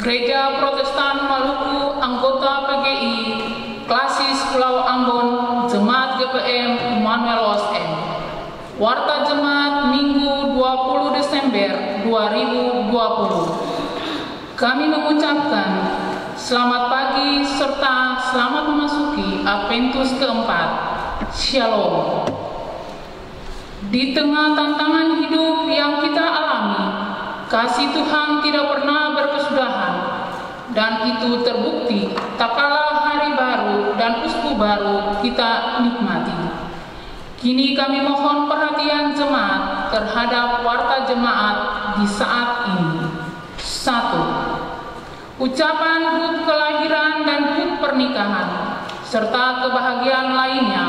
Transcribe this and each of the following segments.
Gereja Protestan Maluku, anggota PGI, Klasis Pulau Ambon, Jemaat GPM Immanuel OSM. Warta Jemaat Minggu 20 Desember 2020. Kami mengucapkan selamat pagi serta selamat memasuki Adventus keempat. Shalom. Di tengah tantangan hidup yang kita alami, kasih Tuhan tidak pernah berkesudahan, dan itu terbukti tak kalah hari baru dan uskup baru kita nikmati. Kini kami mohon perhatian jemaat terhadap warta jemaat di saat ini. 1. Ucapan hut kelahiran dan hut pernikahan, serta kebahagiaan lainnya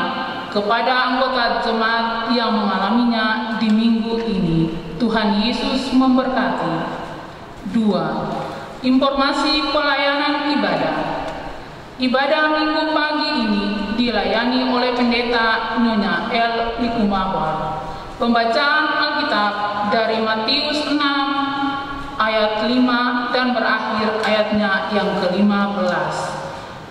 kepada anggota jemaat yang mengalaminya di minggu ini. Tuhan Yesus memberkati. 2. Informasi pelayanan ibadah. Ibadah minggu pagi ini dilayani oleh Pendeta Nyonya L. Likumahwa. Pembacaan Alkitab dari Matius 6 ayat 5 dan berakhir ayatnya yang ke-15.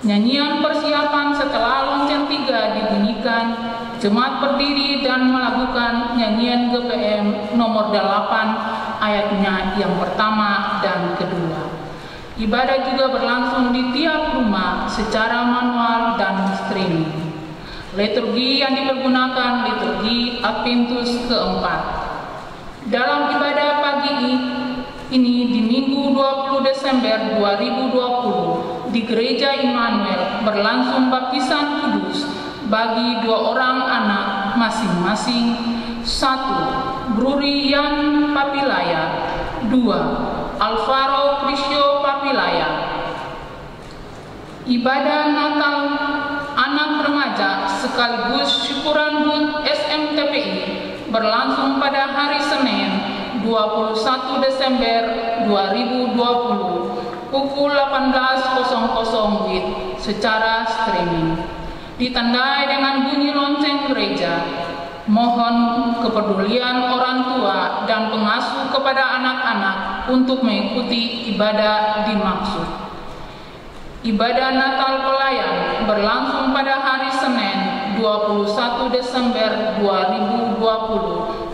Nyanyian persiapan setelah lonceng 3 dibunyikan, jemaat berdiri dan melakukan nyanyian GPM nomor 8 ayatnya yang pertama dan kedua. Ibadah juga berlangsung di tiap rumah secara manual dan streaming. Liturgi yang dipergunakan liturgi Adventus keempat. Dalam ibadah pagi ini di Minggu 20 Desember 2020 di Gereja Immanuel berlangsung baptisan kudus bagi 2 orang anak masing-masing. 1. Brurian Papilaya. 2. Alvaro Crisio Papilaya. Ibadah Natal anak remaja sekaligus syukuran hut SMTPI berlangsung pada hari Senin 21 Desember 2020 pukul 18.00 WIB secara streaming. Ditandai dengan bunyi lonceng gereja. Mohon kepedulian orang tua dan pengasuh kepada anak-anak untuk mengikuti ibadah dimaksud. Ibadah Natal pelayan berlangsung pada hari Senin 21 Desember 2020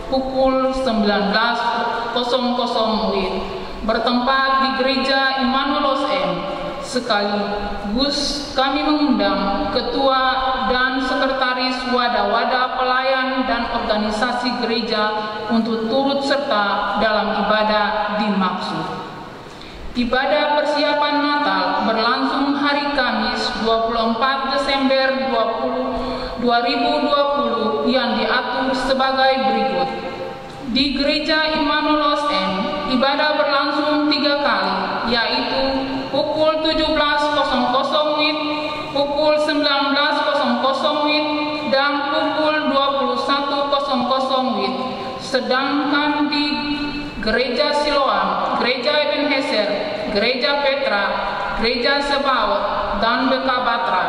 pukul 19.00 WIB bertempat di Gereja Immanuel OSM. Sekaligus kami mengundang ketua dan sekretaris wadah-wadah pelayan dan organisasi gereja untuk turut serta dalam ibadah dimaksud. Ibadah persiapan Natal berlangsung hari Kamis 24 Desember 2020 yang diatur sebagai berikut. Di Gereja Immanuel OSM, ibadah berlangsung 3 kali, yaitu pukul 17.00 WIB, pukul 19.00 WIB, dan pukul 21.00 WIB. Sedangkan di Gereja Siloam, Gereja Ebenezer, Gereja Petra, Gereja Sebaot, dan Bekabatra,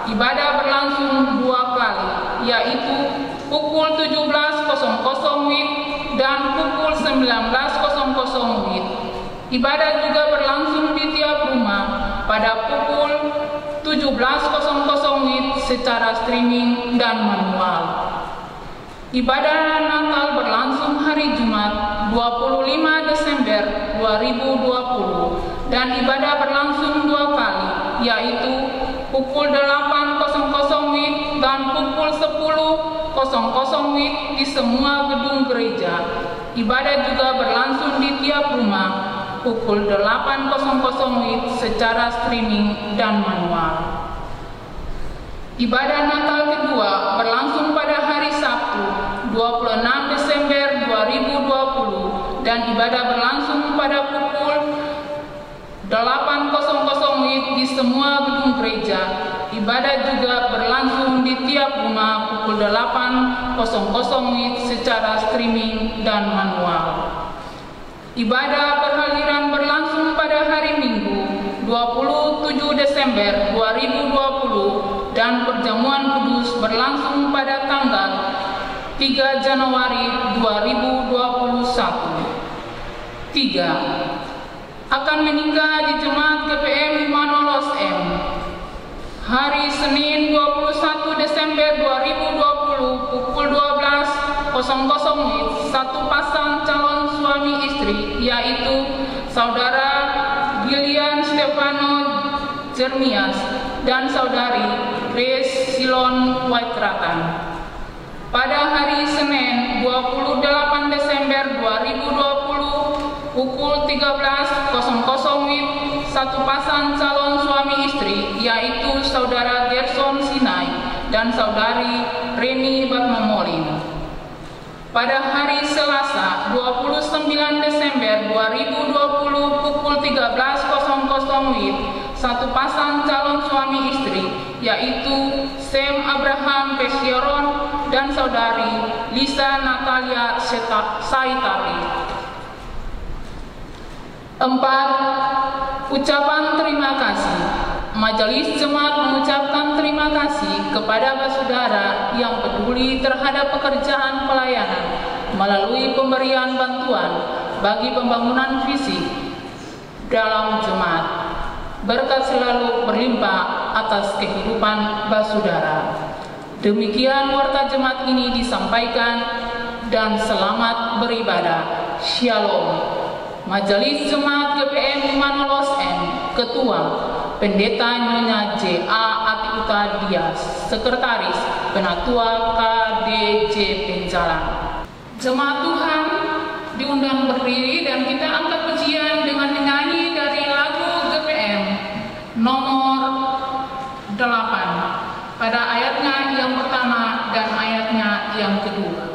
ibadah berlangsung 2 kali, yaitu pukul 17.00 WIB dan pukul 19.00 WIB. Ibadah juga berlangsung di tiap rumah pada pukul 17.00 WIB secara streaming dan manual. Ibadah Natal berlangsung hari Jumat 25 Desember 2020 dan ibadah berlangsung 2 kali, yaitu pukul 8.00 WIB dan pukul 10.00 WIB di semua gedung gereja. Ibadah juga berlangsung di tiap rumah pukul 8.00 WIB secara streaming dan manual. Ibadah Natal kedua berlangsung pada hari Sabtu 26 Desember 2020 dan ibadah berlangsung pada pukul 8.00 WIB di semua gedung gereja. Ibadah juga berlangsung di tiap rumah pukul 8.00 WIB secara streaming dan manual. Ibadah perhaliran berlangsung pada hari Minggu 27 Desember 2020 dan perjamuan kudus berlangsung pada tanggal 3 Januari 2021. 3. akan meninggal di Jemaat GPM Manolos M. Hari Senin 21 Desember 2020 pukul 12.00 satu pasang calon suami istri, yaitu Saudara Gillian Stefano Jeremias dan Saudari Grace Silon Waitratan. Pada hari Senin 28 Desember 2020 pukul 13.00 satu pasang calon suami istri, yaitu Saudara Gerson Sinai dan Saudari Reni Batmamolin. Pada hari Selasa 29 Desember 2020 pukul 13.00 satu pasang calon suami istri, yaitu Sam Abraham Pesieron dan Saudari Lisa Natalia Saitari. 4. Ucapan terima kasih. Majelis Jemaat mengucapkan terima kasih kepada saudara yang peduli terhadap pekerjaan pelayanan melalui pemberian bantuan bagi pembangunan fisik dalam jemaat. Berkat selalu berlimpah atas kehidupan saudara. Demikian warta jemaat ini disampaikan, dan selamat beribadah. Shalom. Majelis Jemaat GPM Manolos M, Ketua Pendeta Nyonya J.A. Atiuta Dias, Sekretaris Penatua KDJ Penjalan. Jemaat Tuhan diundang berdiri dan kita angkat pujian dengan menyanyi dari lagu GPM nomor 8 pada ayatnya yang pertama dan ayatnya yang kedua.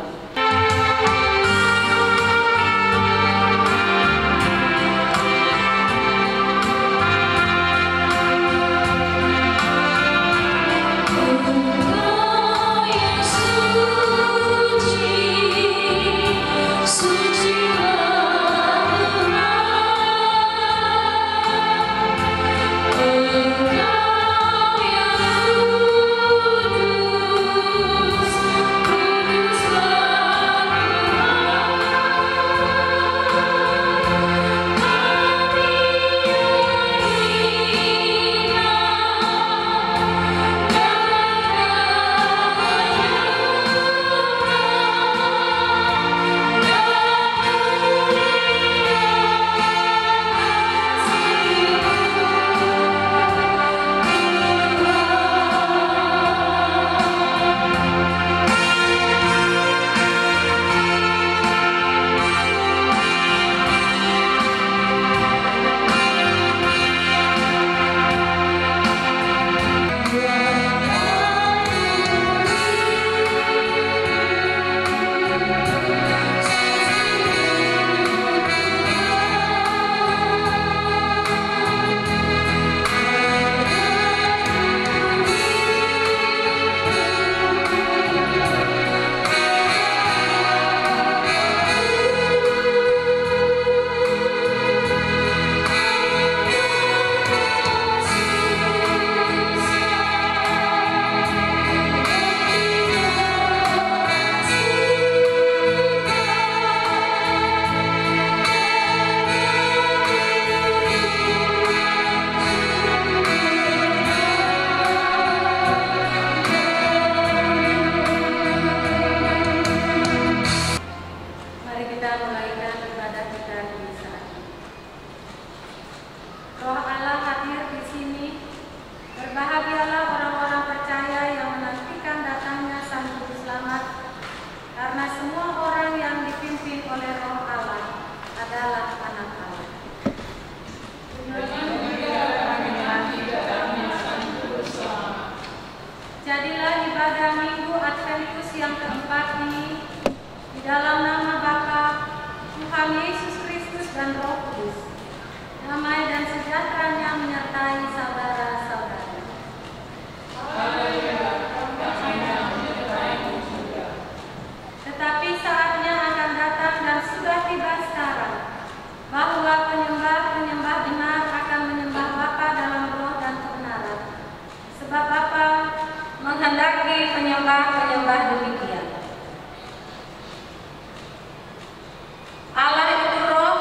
Allah itu roh,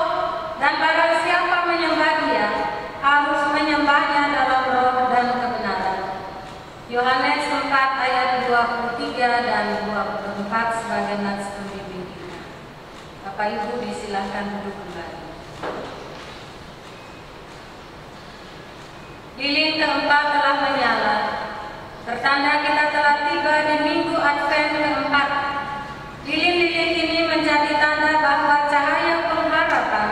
dan barang siapa menyembah sebagai nats pembimbing kita. Bapak Ibu disilahkan duduk kembali. Lilin keempat telah menyala, pertanda kita telah tiba di minggu Advent keempat. Lilin-lilin ini menjadi tanda bahwa cahaya pengharapan,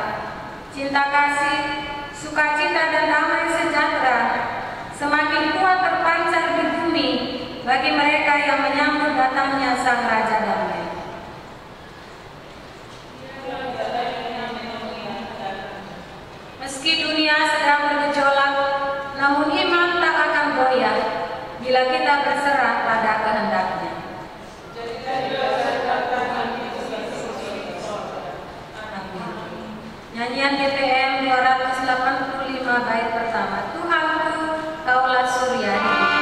cinta kasih, sukacita dan damai sejahtera semakin kuat terpancar di bumi bagi mereka yang menyambut datangnya Sang Raja Damai. Meski dunia sedang bergejolak, namun iman tak akan goyah bila kita berserah pada kehendaknya. Nyanyian BPM 285 bait pertama. Tuhanku, Kaulah surya hidup.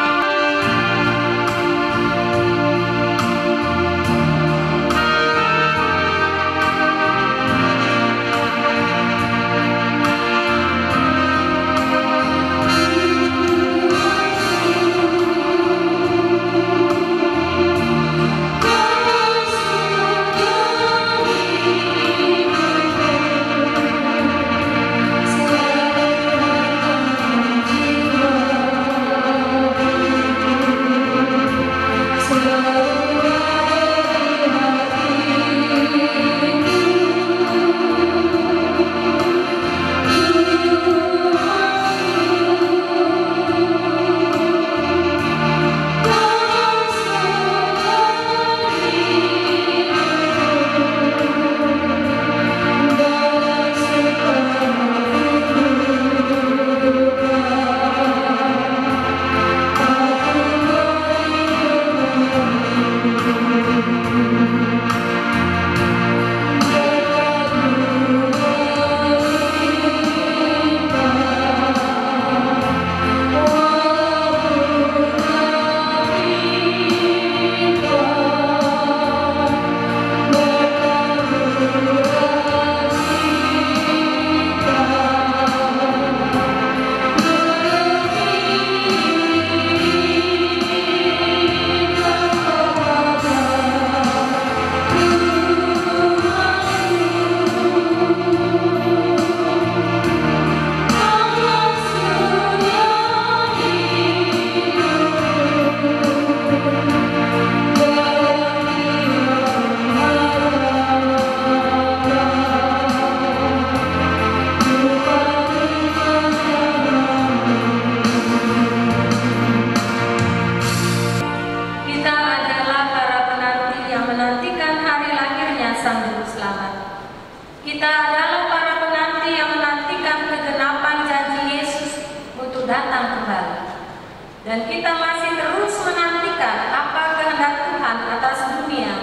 Dan kita masih terus menantikan apa kehendak Tuhan atas dunia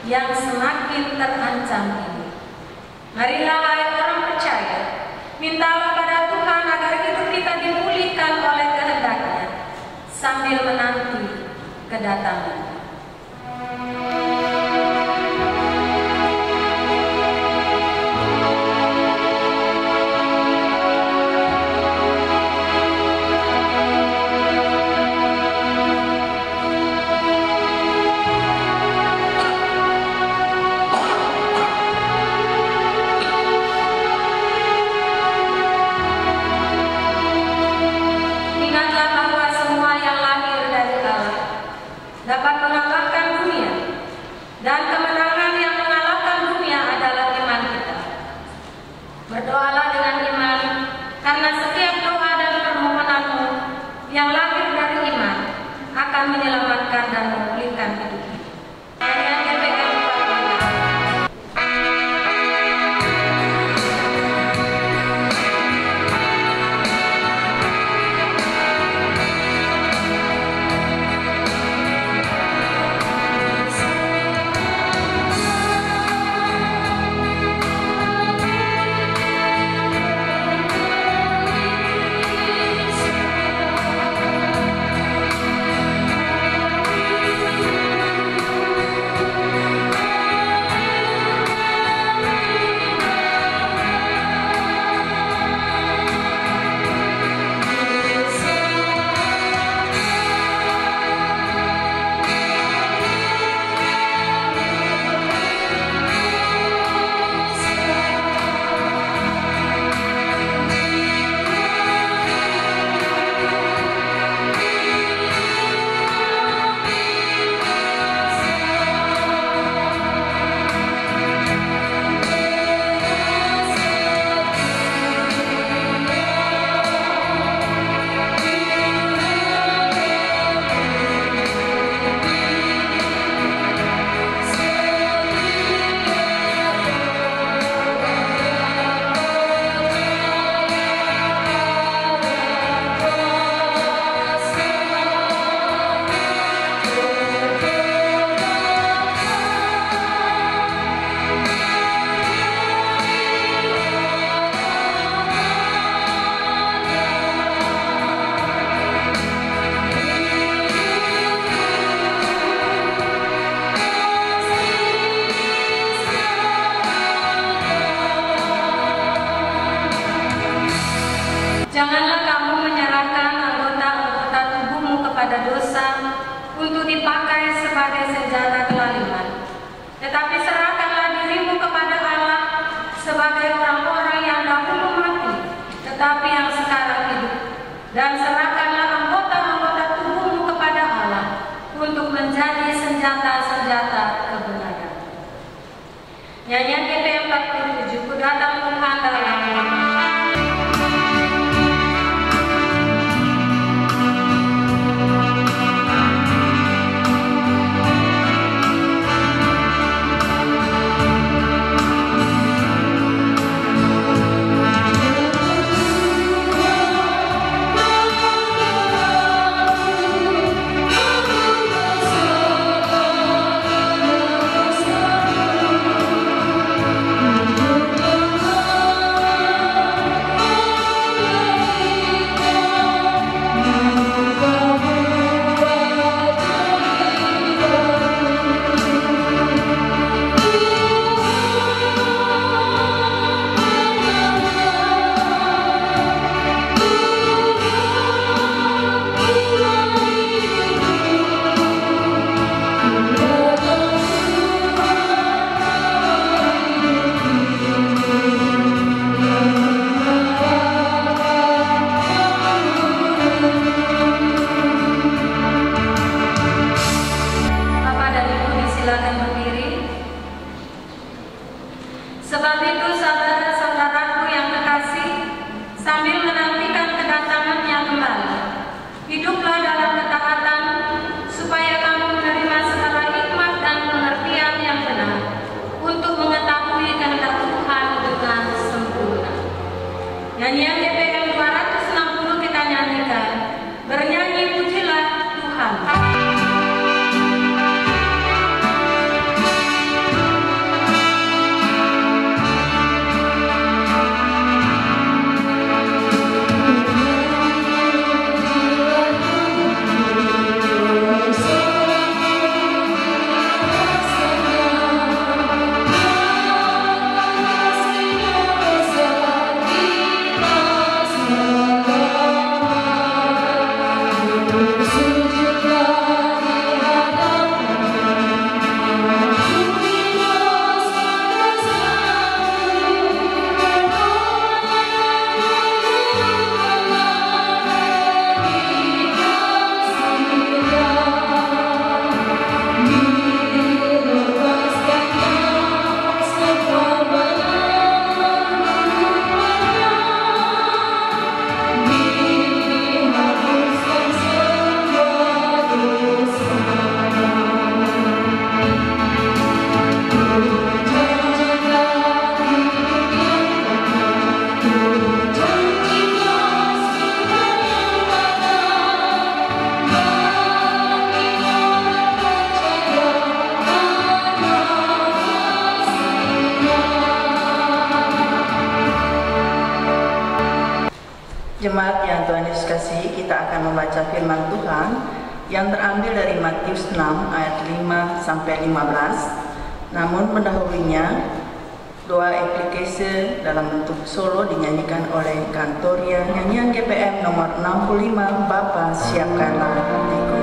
yang semakin terancam ini. Marilah hai orang percaya, mintalah pada Tuhan agar hidup kita dipulihkan oleh kehendak-Nya sambil menanti kedatangan. Dapat Janganlah kamu menyerahkan anggota-anggota tubuhmu kepada dosa untuk dipakai sebagai senjata kelaliman. Tetapi serahkanlah dirimu kepada Allah sebagai orang-orang yang dahulu mati, tetapi yang sekarang hidup. Dan serahkanlah anggota-anggota tubuhmu kepada Allah untuk menjadi senjata-senjata kebenaran. Nyanyian GP 47, Ku datang Tuhan dalam nama. Nyanyian GPM 260 kita nyanyikan, bernyanyi pujilah Tuhan. Jemaat yang Tuhan Yesus kasihi, kita akan membaca firman Tuhan yang terambil dari Matius 6 ayat 5 sampai 15. Namun mendahulunya doa epikese dalam bentuk solo dinyanyikan oleh Kantoria nyanyian GPM nomor 65, Bapa siapkanlah hatiku. Siapkanlah hatiku.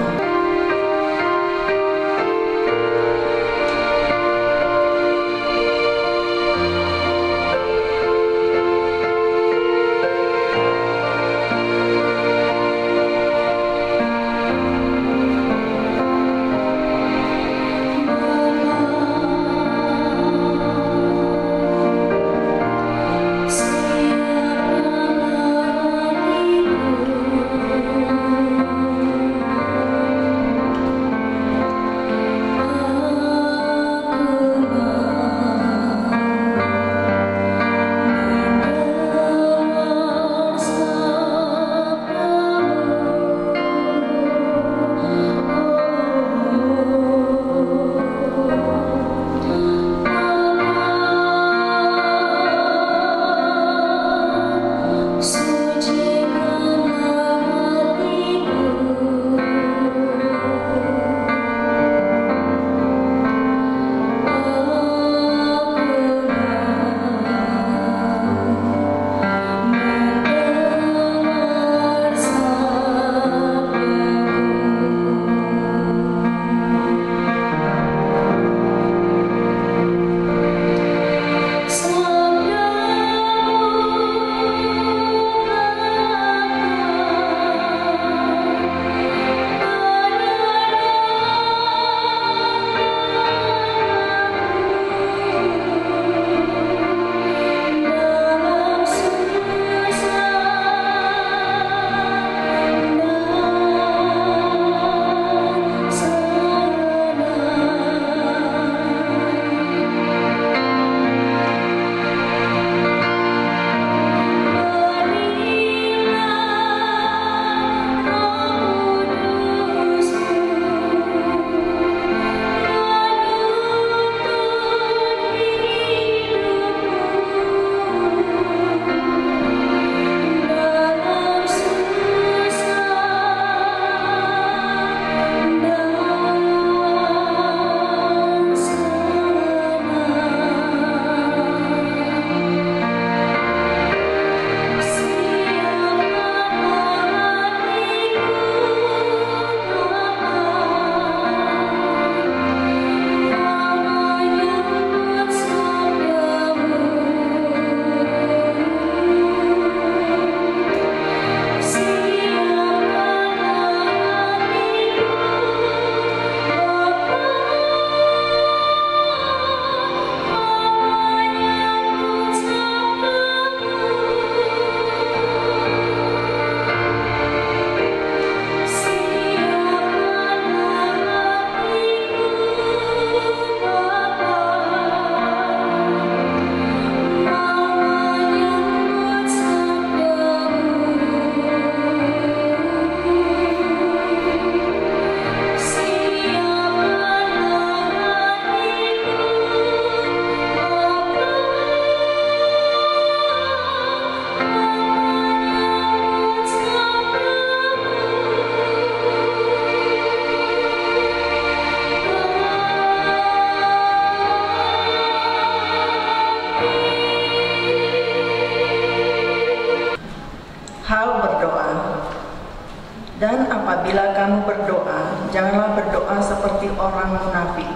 apabila kamu berdoa, janganlah berdoa seperti orang munafik.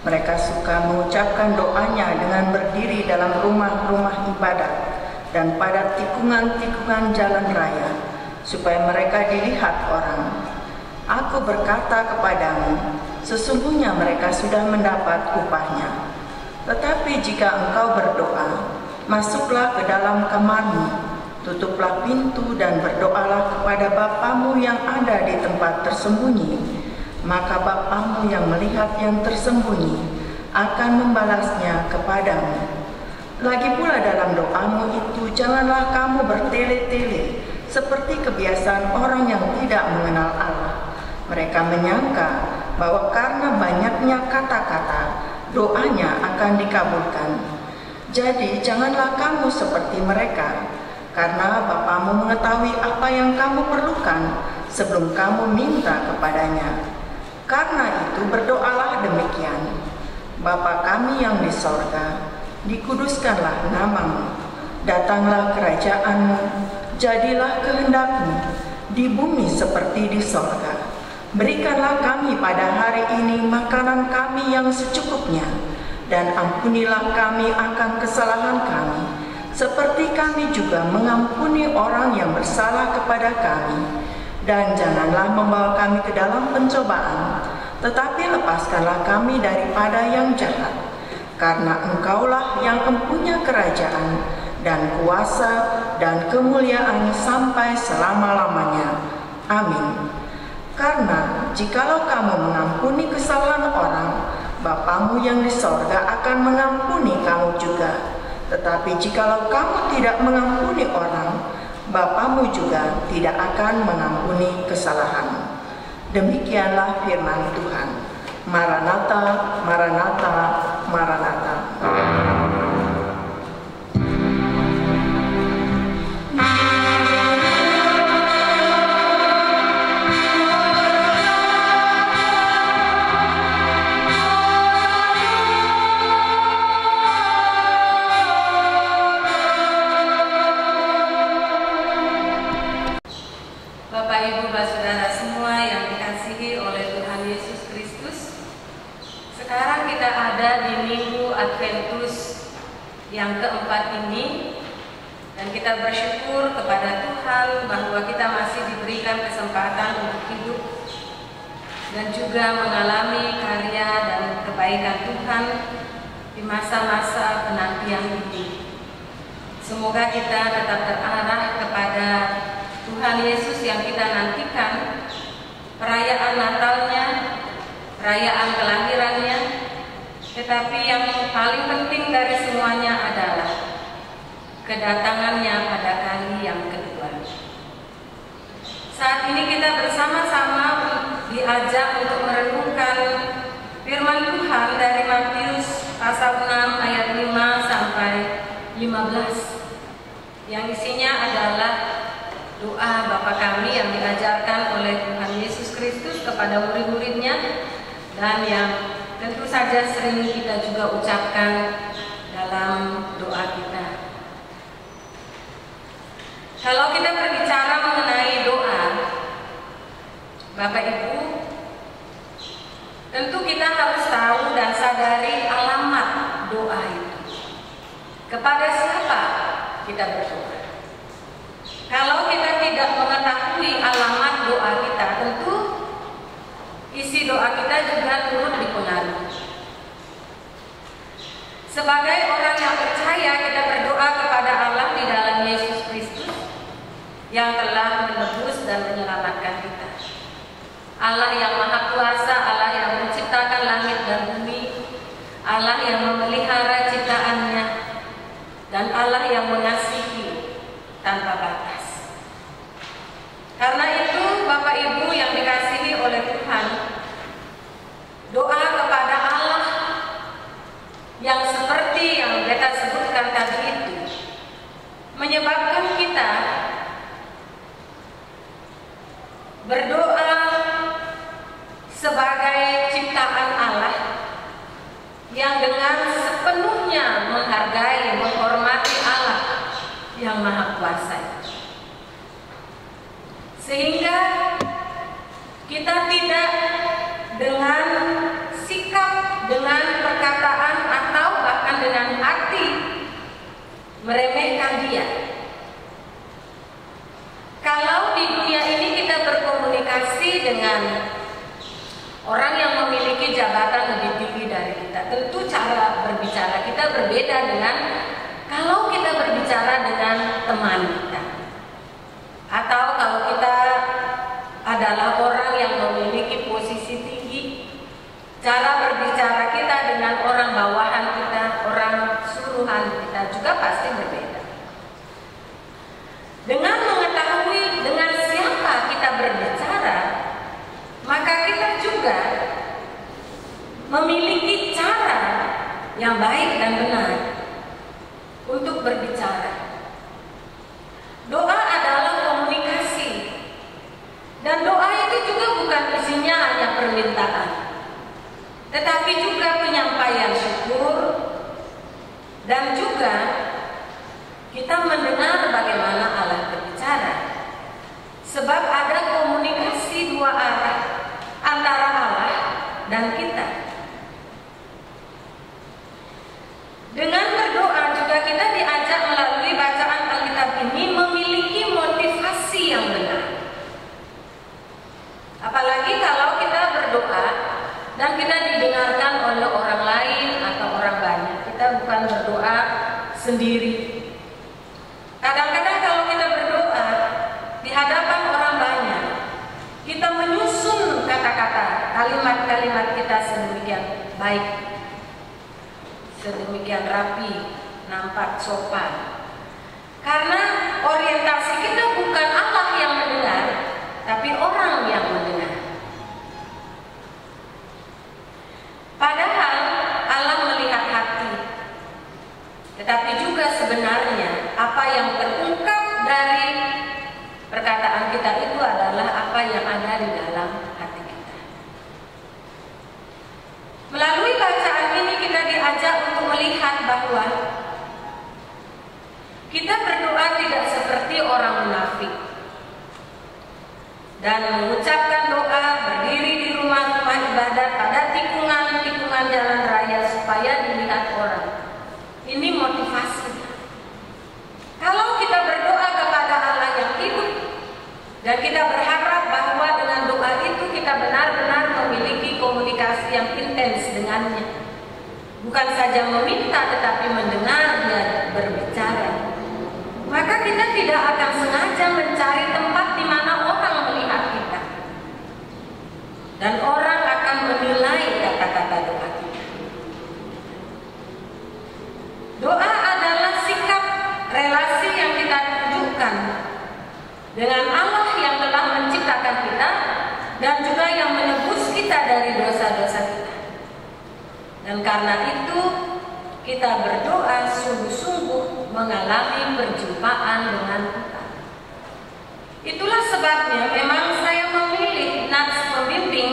Mereka suka mengucapkan doanya dengan berdiri dalam rumah-rumah ibadat dan pada tikungan-tikungan jalan raya, supaya mereka dilihat orang. Aku berkata kepadamu, sesungguhnya mereka sudah mendapat upahnya. Tetapi jika engkau berdoa, masuklah ke dalam kamarmu, tutuplah pintu dan berdoalah kepada Bapamu yang ada di tempat tersembunyi. Maka Bapamu yang melihat yang tersembunyi akan membalasnya kepadamu. Lagi pula dalam doamu itu janganlah kamu bertele-tele seperti kebiasaan orang yang tidak mengenal Allah. Mereka menyangka bahwa karena banyaknya kata-kata, doanya akan dikabulkan. Jadi janganlah kamu seperti mereka, karena Bapamu mengetahui apa yang kamu perlukan sebelum kamu minta kepadanya. Karena itu berdoalah demikian: Bapa kami yang di sorga, dikuduskanlah namamu, datanglah kerajaanmu, jadilah kehendakmu di bumi seperti di sorga. Berikanlah kami pada hari ini makanan kami yang secukupnya, dan ampunilah kami akan kesalahan kami, seperti kami juga mengampuni orang yang bersalah kepada kami. Dan janganlah membawa kami ke dalam pencobaan, tetapi lepaskanlah kami daripada yang jahat. Karena Engkaulah yang mempunyai kerajaan dan kuasa dan kemuliaan sampai selama-lamanya. Amin. Karena jikalau kamu mengampuni kesalahan orang, Bapamu yang di sorga akan mengampuni kamu juga. Tetapi jikalau kamu tidak mengampuni orang, Bapamu juga tidak akan mengampuni kesalahanmu. Demikianlah firman Tuhan. Maranatha, Maranatha, Maranatha. Yang keempat ini, dan kita bersyukur kepada Tuhan bahwa kita masih diberikan kesempatan untuk hidup dan juga mengalami karya dan kebaikan Tuhan di masa-masa penantian ini. Semoga kita tetap terarah kepada Tuhan Yesus yang kita nantikan, perayaan Natalnya, perayaan kelahirannya. Tetapi yang paling penting dari semuanya adalah kedatangannya pada kali yang kedua. Saat ini kita bersama-sama diajak untuk merenungkan firman Tuhan dari Matius pasal 6 ayat 5 sampai 15, yang isinya adalah doa Bapa kami yang diajarkan oleh Tuhan Yesus Kristus kepada murid-muridnya, dan yang tentu saja sering kita juga ucapkan dalam doa kita. Kalau kita berbicara mengenai doa, Bapak Ibu, tentu kita harus tahu dan sadari alamat doa itu. Kepada siapa kita berdoa? Kalau kita tidak mengetahui alamat doa kita, tentu isi doa kita juga turut dipengaruhi. Sebagai orang yang percaya, kita berdoa kepada Allah di dalam Yesus Kristus yang telah menebus dan menyelamatkan kita. Allah yang Maha Kuasa, Allah yang menciptakan langit dan bumi, Allah yang memelihara ciptaannya, dan Allah yang mengasihi tanpa batas. Karena itu, Bapak Ibu yang dikasihi oleh Tuhan, doa kepada Allah yang seperti yang kita sebutkan tadi itu menyebabkan kita berdoa sebagai ciptaan Allah yang dengan sepenuhnya menghargai, menghormati Allah yang Maha Kuasa. Sehingga meremehkan dia. Kalau di dunia ini kita berkomunikasi dengan orang yang memiliki jabatan lebih tinggi dari kita, tentu cara berbicara kita berbeda dengan kalau kita berbicara dengan teman kita. Atau kalau kita adalah orang yang memiliki posisi tinggi, cara berbicara kita dengan orang bawahan kita, orang suruhan kita juga pasti berbeda. Dengan mengetahui dengan siapa kita berbicara, maka kita juga memiliki cara yang baik dan benar untuk berbicara. Doa adalah komunikasi, dan doa itu juga bukan isinya hanya permintaan, tetapi juga penyampaian syukur, dan juga kita mendengar bagaimana Allah berbicara. Sebab ada komunikasi dua arah antara Allah dan kita. Dengan berdoa juga kita diajak melalui bacaan Alkitab ini memiliki motivasi yang benar. Apalagi kalau kita berdoa dan kita didengarkan oleh orang lain atau orang banyak. Kita bukan berdoa sendiri. Kadang-kadang kalau kita berdoa di hadapan orang banyak, kita menyusun kata-kata, kalimat-kalimat kita sedemikian baik, sedemikian rapi, nampak sopan. Karena orientasi kita bukan Allah yang mendengar, tapi orang yang mendengar. Padahal Allah melihat hati, tetapi juga sebenarnya apa yang terungkap dari perkataan kita itu adalah apa yang ada di dalam hati kita. Melalui bacaan ini kita diajak untuk melihat bahwa kita berdoa tidak seperti orang munafik dan mengucapkan doa berdiri di rumah-rumah ibadat pada tikungan-tikungan jalan raya supaya dilihat orang. Ini motivasi. Kalau kita berdoa kepada Allah yang hidup dan kita berharap bahwa dengan doa itu kita benar-benar memiliki komunikasi yang intens dengannya, bukan saja meminta tetapi mendengar dia berbicara, maka kita tidak akan sengaja mencari tempat di mana orang melihat kita, dan orang akan menilai kata-kata doa kita. Doa adalah sikap relasi yang kita tunjukkan dengan Allah yang telah menciptakan kita dan juga yang menebus kita dari dosa-dosa kita. Dan karena itu kita berdoa sungguh-sungguh mengalami perjumpaan dengan Tuhan. Itulah sebabnya memang saya memilih nats pembimbing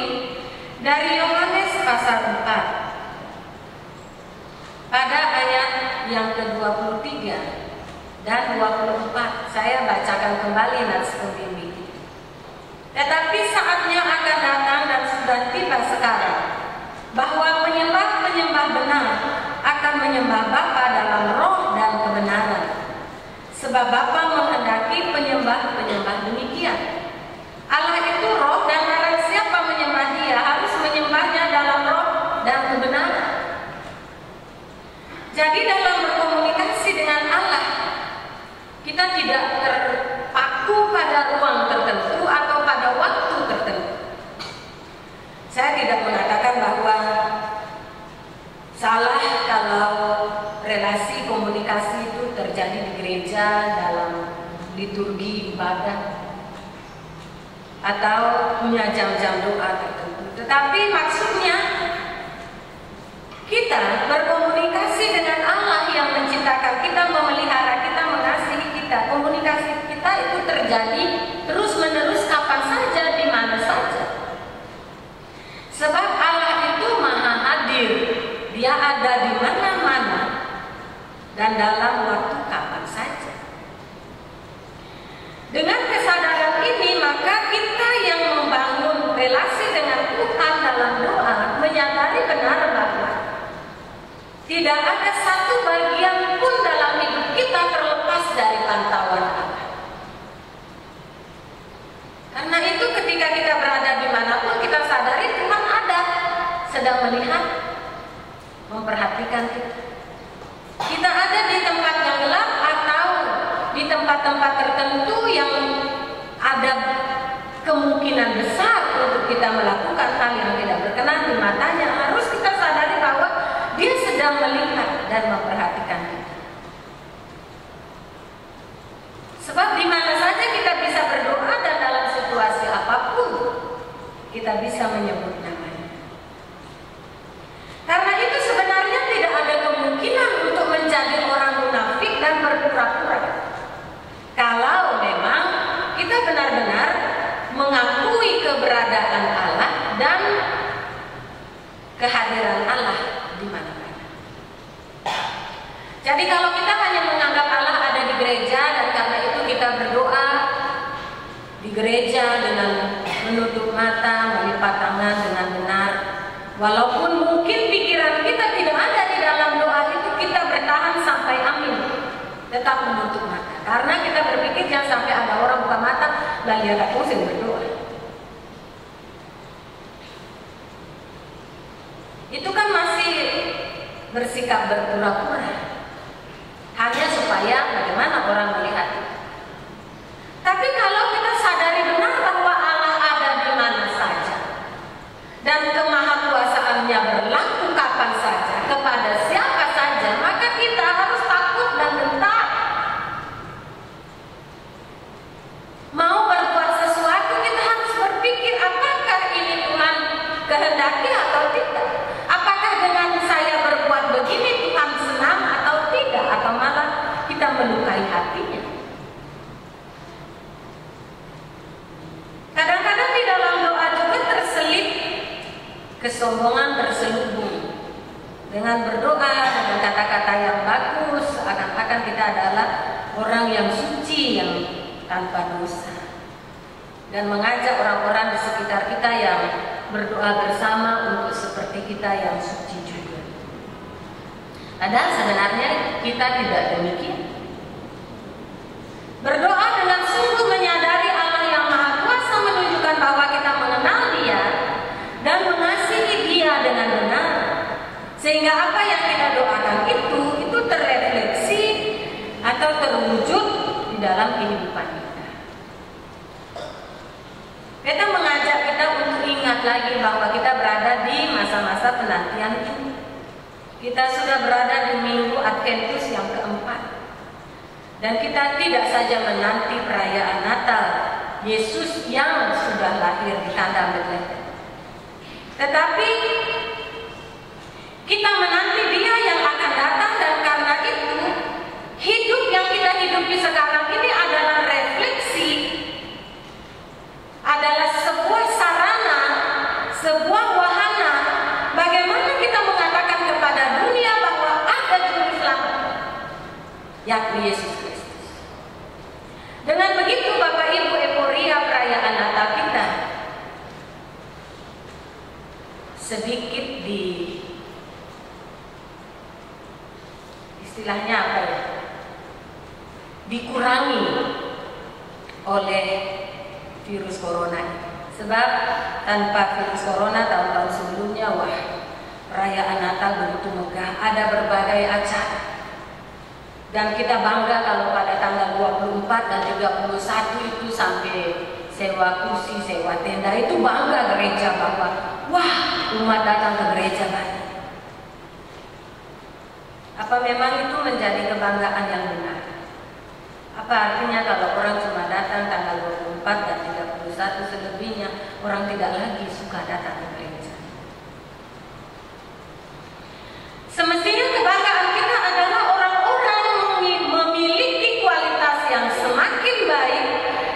dari Yohanes pasal 4 pada ayat yang ke-23 dan 24. Saya bacakan kembali nats pembimbing. Tetapi saatnya akan datang dan sudah tiba sekarang, bahwa penyembah-penyembah benar akan menyembah Bapa dalam roh dan kebenaran. Sebab Bapa menghendaki penyembah-penyembah demikian. Allah itu roh, dan barang siapa menyembah Dia harus menyembahnya dalam roh dan kebenaran. Jadi dalam berkomunikasi dengan Allah, kita tidak terpaku pada ruang tertentu atau pada waktu tertentu. Saya tidak mengatakan bahwa salah kalau relasi komunikasi itu terjadi di gereja dalam liturgi ibadah atau punya jam-jam doa tertentu. Tetapi maksudnya kita berkomunikasi dengan Allah yang menciptakan kita, memelihara kita, mengasihi kita. Komunikasi kita itu terjadi terus-menerus kapan saja, di mana saja. Sebab Allah itu maha hadir. Dia ada di mana-mana dan dalam waktu kapan saja. Dengan kesadaran ini, maka kita yang membangun relasi dengan Tuhan dalam doa menyadari benar bahwa tidak ada satu bagian pun dalam hidup kita tempat tertentu yang ada kemungkinan besar untuk kita melakukan hal yang tidak berkenan di matanya, harus kita sadari bahwa dia sedang melihat dan memperhatikan kita. Sebab di mana saja kita bisa berdoa dan dalam situasi apapun kita bisa menyebut namanya. Karena itu sebenarnya tidak ada kemungkinan untuk menjadi orang munafik dan berpura-pura. Kalau memang kita benar-benar mengakui keberadaan Allah dan kehadiran Allah di mana-mana. Jadi kalau kita hanya menganggap Allah ada di gereja dan karena itu kita berdoa di gereja dengan menutup mata, melipat tangan dengan benar, walaupun mungkin pikiran kita tidak ada di dalam doa itu, kita bertahan sampai amin, tetap menutup mata. Karena kita berpikir jangan sampai ada orang buka mata dan lihat aku sedang berdoa. Itu kan masih bersikap berpura-pura, hanya supaya bagaimana orang melihat. Tapi kalau kita sadari benar bahwa Allah ada di mana saja dan kemahakuasaannya berlaku kapan saja kepada siapa saja, maka kita harus takut dan gentar. Mau berbuat sesuatu kita harus berpikir apakah ini Tuhan kehendaki atau tidak. Apakah dengan saya berbuat begini Tuhan senang atau tidak, atau malah kita melukai hatinya. Kadang-kadang di dalam doa juga terselip kesombongan terselubung. Dengan berdoa dengan kata-kata yang bagus, seakan-akan kita adalah orang yang suci, yang tanpa dosa, dan mengajak orang-orang di sekitar kita yang berdoa bersama untuk seperti kita yang suci juga. Padahal sebenarnya kita tidak demikian. Berdoa dengan sungguh menyadari Allah yang Maha Kuasa menunjukkan bahwa kita mengenal Dia dan mengasihi Dia dengan benar, sehingga apa yang kita doakan itu terrefleksi atau terwujud di dalam kehidupan kita. Kita mengajak kita untuk ingat lagi bahwa kita berada di masa-masa penantian ini. Kita sudah berada di minggu Adventus yang keempat, dan kita tidak saja menanti perayaan Natal Yesus yang sudah lahir di kandang Betlehem, tetapi kita menanti Dia yang akan datang. Dan karena itu hidup yang kita hidupi sekarang ini adalah refleksi, adalah sebuah sarana, sebuah wahana bagaimana kita mengatakan kepada dunia bahwa ada juru selamat, yakni Yesus Kristus. Dengan begitu Bapak Ibu, euforia perayaan Natal kita sedikit istilahnya apa ya, dikurangi oleh virus corona ini. Sebab tanpa virus corona tahun-tahun sebelumnya, wah, perayaan Natal begitu megah, ada berbagai acara. Dan kita bangga kalau pada tanggal 24 dan 31 itu sampai sewa kursi, sewa tenda, itu bangga gereja bahwa wah, umat datang ke gereja banyak. Apa memang itu menjadi kebanggaan yang benar? Apa artinya kalau orang cuma datang tanggal 24 dan 31, selebihnya orang tidak lagi suka datang ke gereja? Semestinya kebanggaan kita adalah orang-orang memiliki kualitas yang semakin baik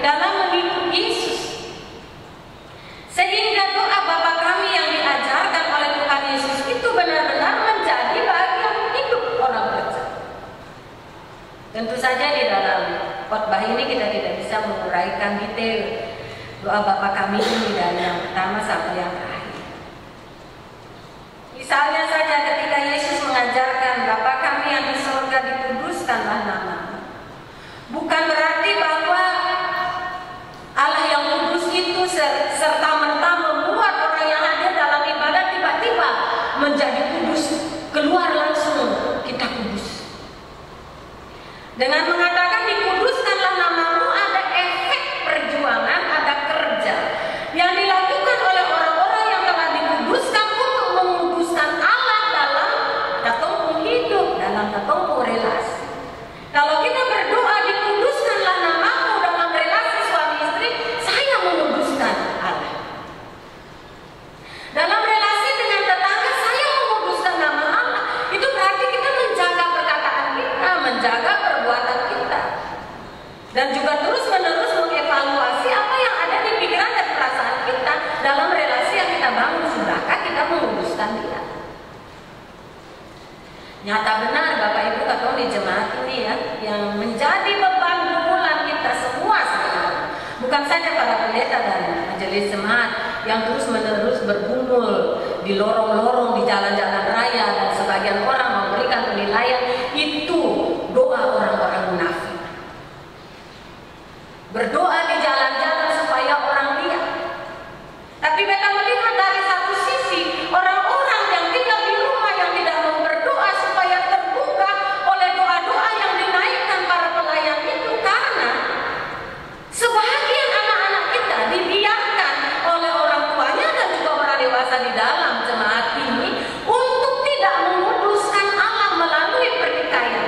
dalam mengikuti Yesus, sehingga doa Bapa Kami yang diajarkan oleh Tuhan Yesus itu benar-benar menjadi bagian hidup orang percaya. Tentu saja di dalam khotbah ini kita tidak bisa menguraikan detail doa Bapa Kami ini dari yang pertama sampai yang terakhir. Misalnya saja ketika Yesus mengajarkan Bapa Kami yang di surga, dikuduskanlah nama-Mu. Bukan berarti bahwa Allah yang kudus itu serta-merta membuat orang yang hadir dalam ibadah tiba-tiba menjadi kudus, keluar langsung kita kudus. Dengan mengatakan dikuduskanlah nama menjaga perbuatan kita dan juga terus-menerus mengevaluasi apa yang ada di pikiran dan perasaan kita dalam relasi yang kita bangun. Sudahkah kita menguduskan dia? Nyata benar Bapak Ibu kata di jemaat ini ya, yang menjadi beban pukulan kita semua sebenarnya bukan saja para pendeta dan majelis jemaat yang terus-menerus bergumul di lorong-lorong, di jalan-jalan raya, dan sebagian orang memberikan penilaian itu doa orang-orang munafik. Berdoa di jalan-jalan supaya orang lihat. Tapi kita melihat dari satu sisi, orang-orang yang tinggal di rumah yang tidak mau berdoa supaya terbuka oleh doa-doa yang dinaikkan para pelayan itu, karena sebahagian anak-anak kita dibiarkan oleh orang tuanya dan juga orang dewasa di dalam jemaat ini untuk tidak menguduskan Allah melalui pertikaian.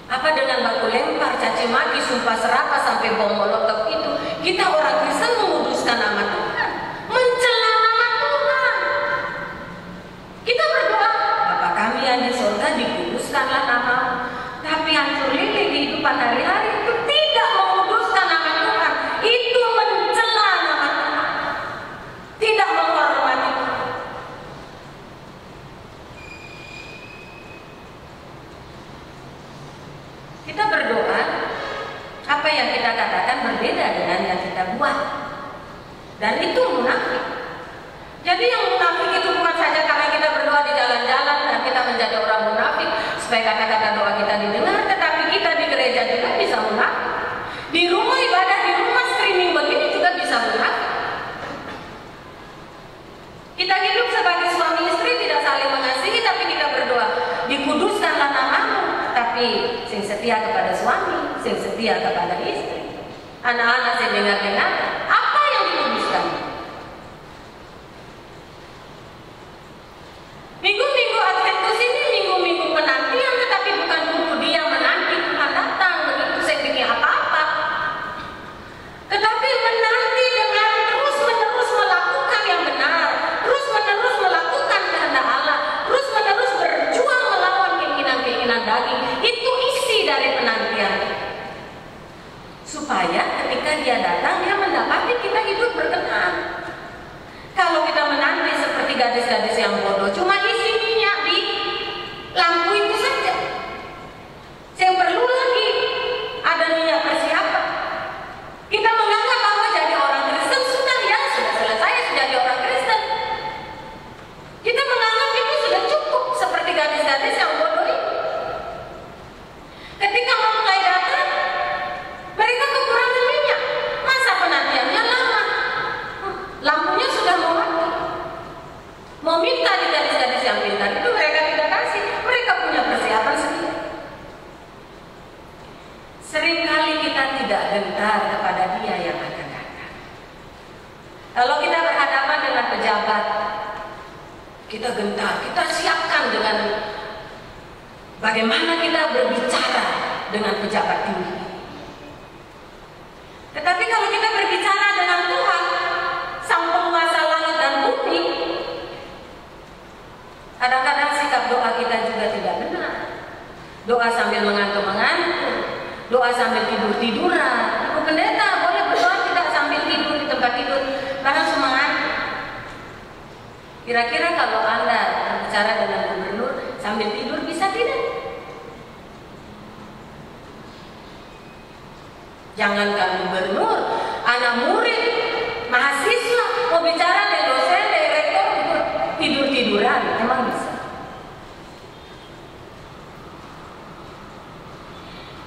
Apa dengan baku lempar, caci maki, sumpah serapah sampai bom molotov itu, kita orang Kristen menguduskan nama Tuhan, mencela nama Tuhan. Kita berdoa, Bapa kami yang di surga, dikuduskanlah namamu. Tapi hancur lili kehidupan hari-hari itu tidak menguduskan nama Tuhan, itu mencela nama Tuhan, tidak menghormati Tuhan. Kita berdoa, apa yang kita katakan berbeda dengan yang kita buat, dan itu munafik. Jadi yang munafik itu bukan saja karena kita berdoa di jalan-jalan dan kita menjadi orang munafik supaya kata-kata doa kita didengar, tetapi kita di gereja juga bisa munafik. Di rumah ibadah, di rumah streaming begini juga bisa munafik. Kita hidup sebagai suami istri tidak saling mengasihi, tapi kita berdoa, dikuduskanlah namamu. Tapi sing setia kepada suami, sing setia kepada istri, anak-anak sing dengar-dengar, apa yang dikuduskan? Minggu-minggu Adventus ini minggu-minggu penantian, tetapi bukan tunggu dia menanti Tuhan datang begitu saya bikin apa-apa, tetapi menanti dengan terus-menerus melakukan yang benar, terus-menerus melakukan kehendak Allah, terus-menerus berjuang melawan keinginan-keinginan daging. Itu isi dari penantian, supaya ketika dia datang dia mendapati kita hidup berkenan. Kalau kita menanti seperti gadis-gadis yang bodoh, cuma isi minyak di lampu itu saja. Yang perlu lagi ada minyak persiapan. Kita menganggap bahwa jadi orang Kristen sudah selesai, sudah jadi orang Kristen. Kita menganggap itu sudah cukup, seperti gadis-gadis yang bodoh ini. Ketika mulai datang, mereka kekurangan minyak. Masa penantiannya lama? Lampunya sudah mau mati. Mau minta di gadis-gadis yang pintar itu mereka tidak kasih. Mereka punya persiapan sendiri. Seringkali kita tidak gentar kepada dia yang akan datang. Kalau kita berhadapan dengan pejabat, kita gentar, kita siapkan dengan bagaimana kita berbicara dengan pejabat tinggi. Tetapi kalau kita berbicara dengan Tuhan, Sang Penguasa langit dan bumi, kadang-kadang sikap doa kita juga tidak benar. Doa sambil mengantuk-mengantuk, doa sambil tidur-tiduran. Ibu pendeta boleh berdoa tidak sambil tidur di tempat tidur karena semangat. Kira-kira kalau Anda berbicara dengan gubernur sambil tidur bisa tidak? Jangankan gubernur, anak murid, mahasiswa mau bicara dengan dosen, direktur, tidur-tiduran, emang bisa?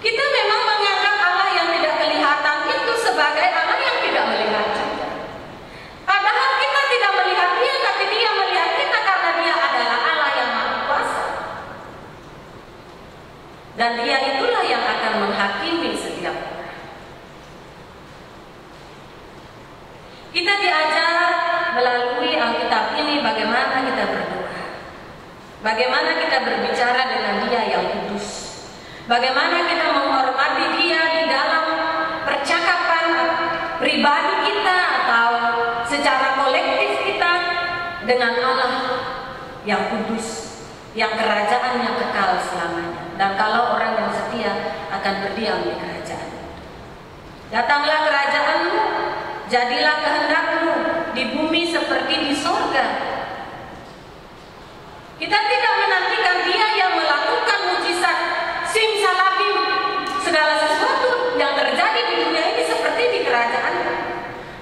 Kita memang menganggap Allah yang tidak kelihatan itu sebagai Allah yang tidak melihat juga. Padahal kita tidak melihat dia, tapi dia melihat kita karena dia adalah Allah yang Maha Kuasa. Dan dia itulah yang akan menghakimi setiap orang. Kita diajar melalui Alkitab ini bagaimana kita berdoa, bagaimana kita berbicara dengan dia yang kudus, bagaimana kita menghormati dia di dalam percakapan pribadi kita atau secara kolektif kita dengan Allah yang kudus, yang kerajaannya kekal selamanya. Dan kalau orang yang setia akan berdiam di kerajaan. Datanglah kerajaanmu, jadilah kehendakmu di bumi seperti di sorga. Kita tidak menantikan Dia yang melakukan mujizat simsalabim segala sesuatu yang terjadi di dunia ini seperti di kerajaan.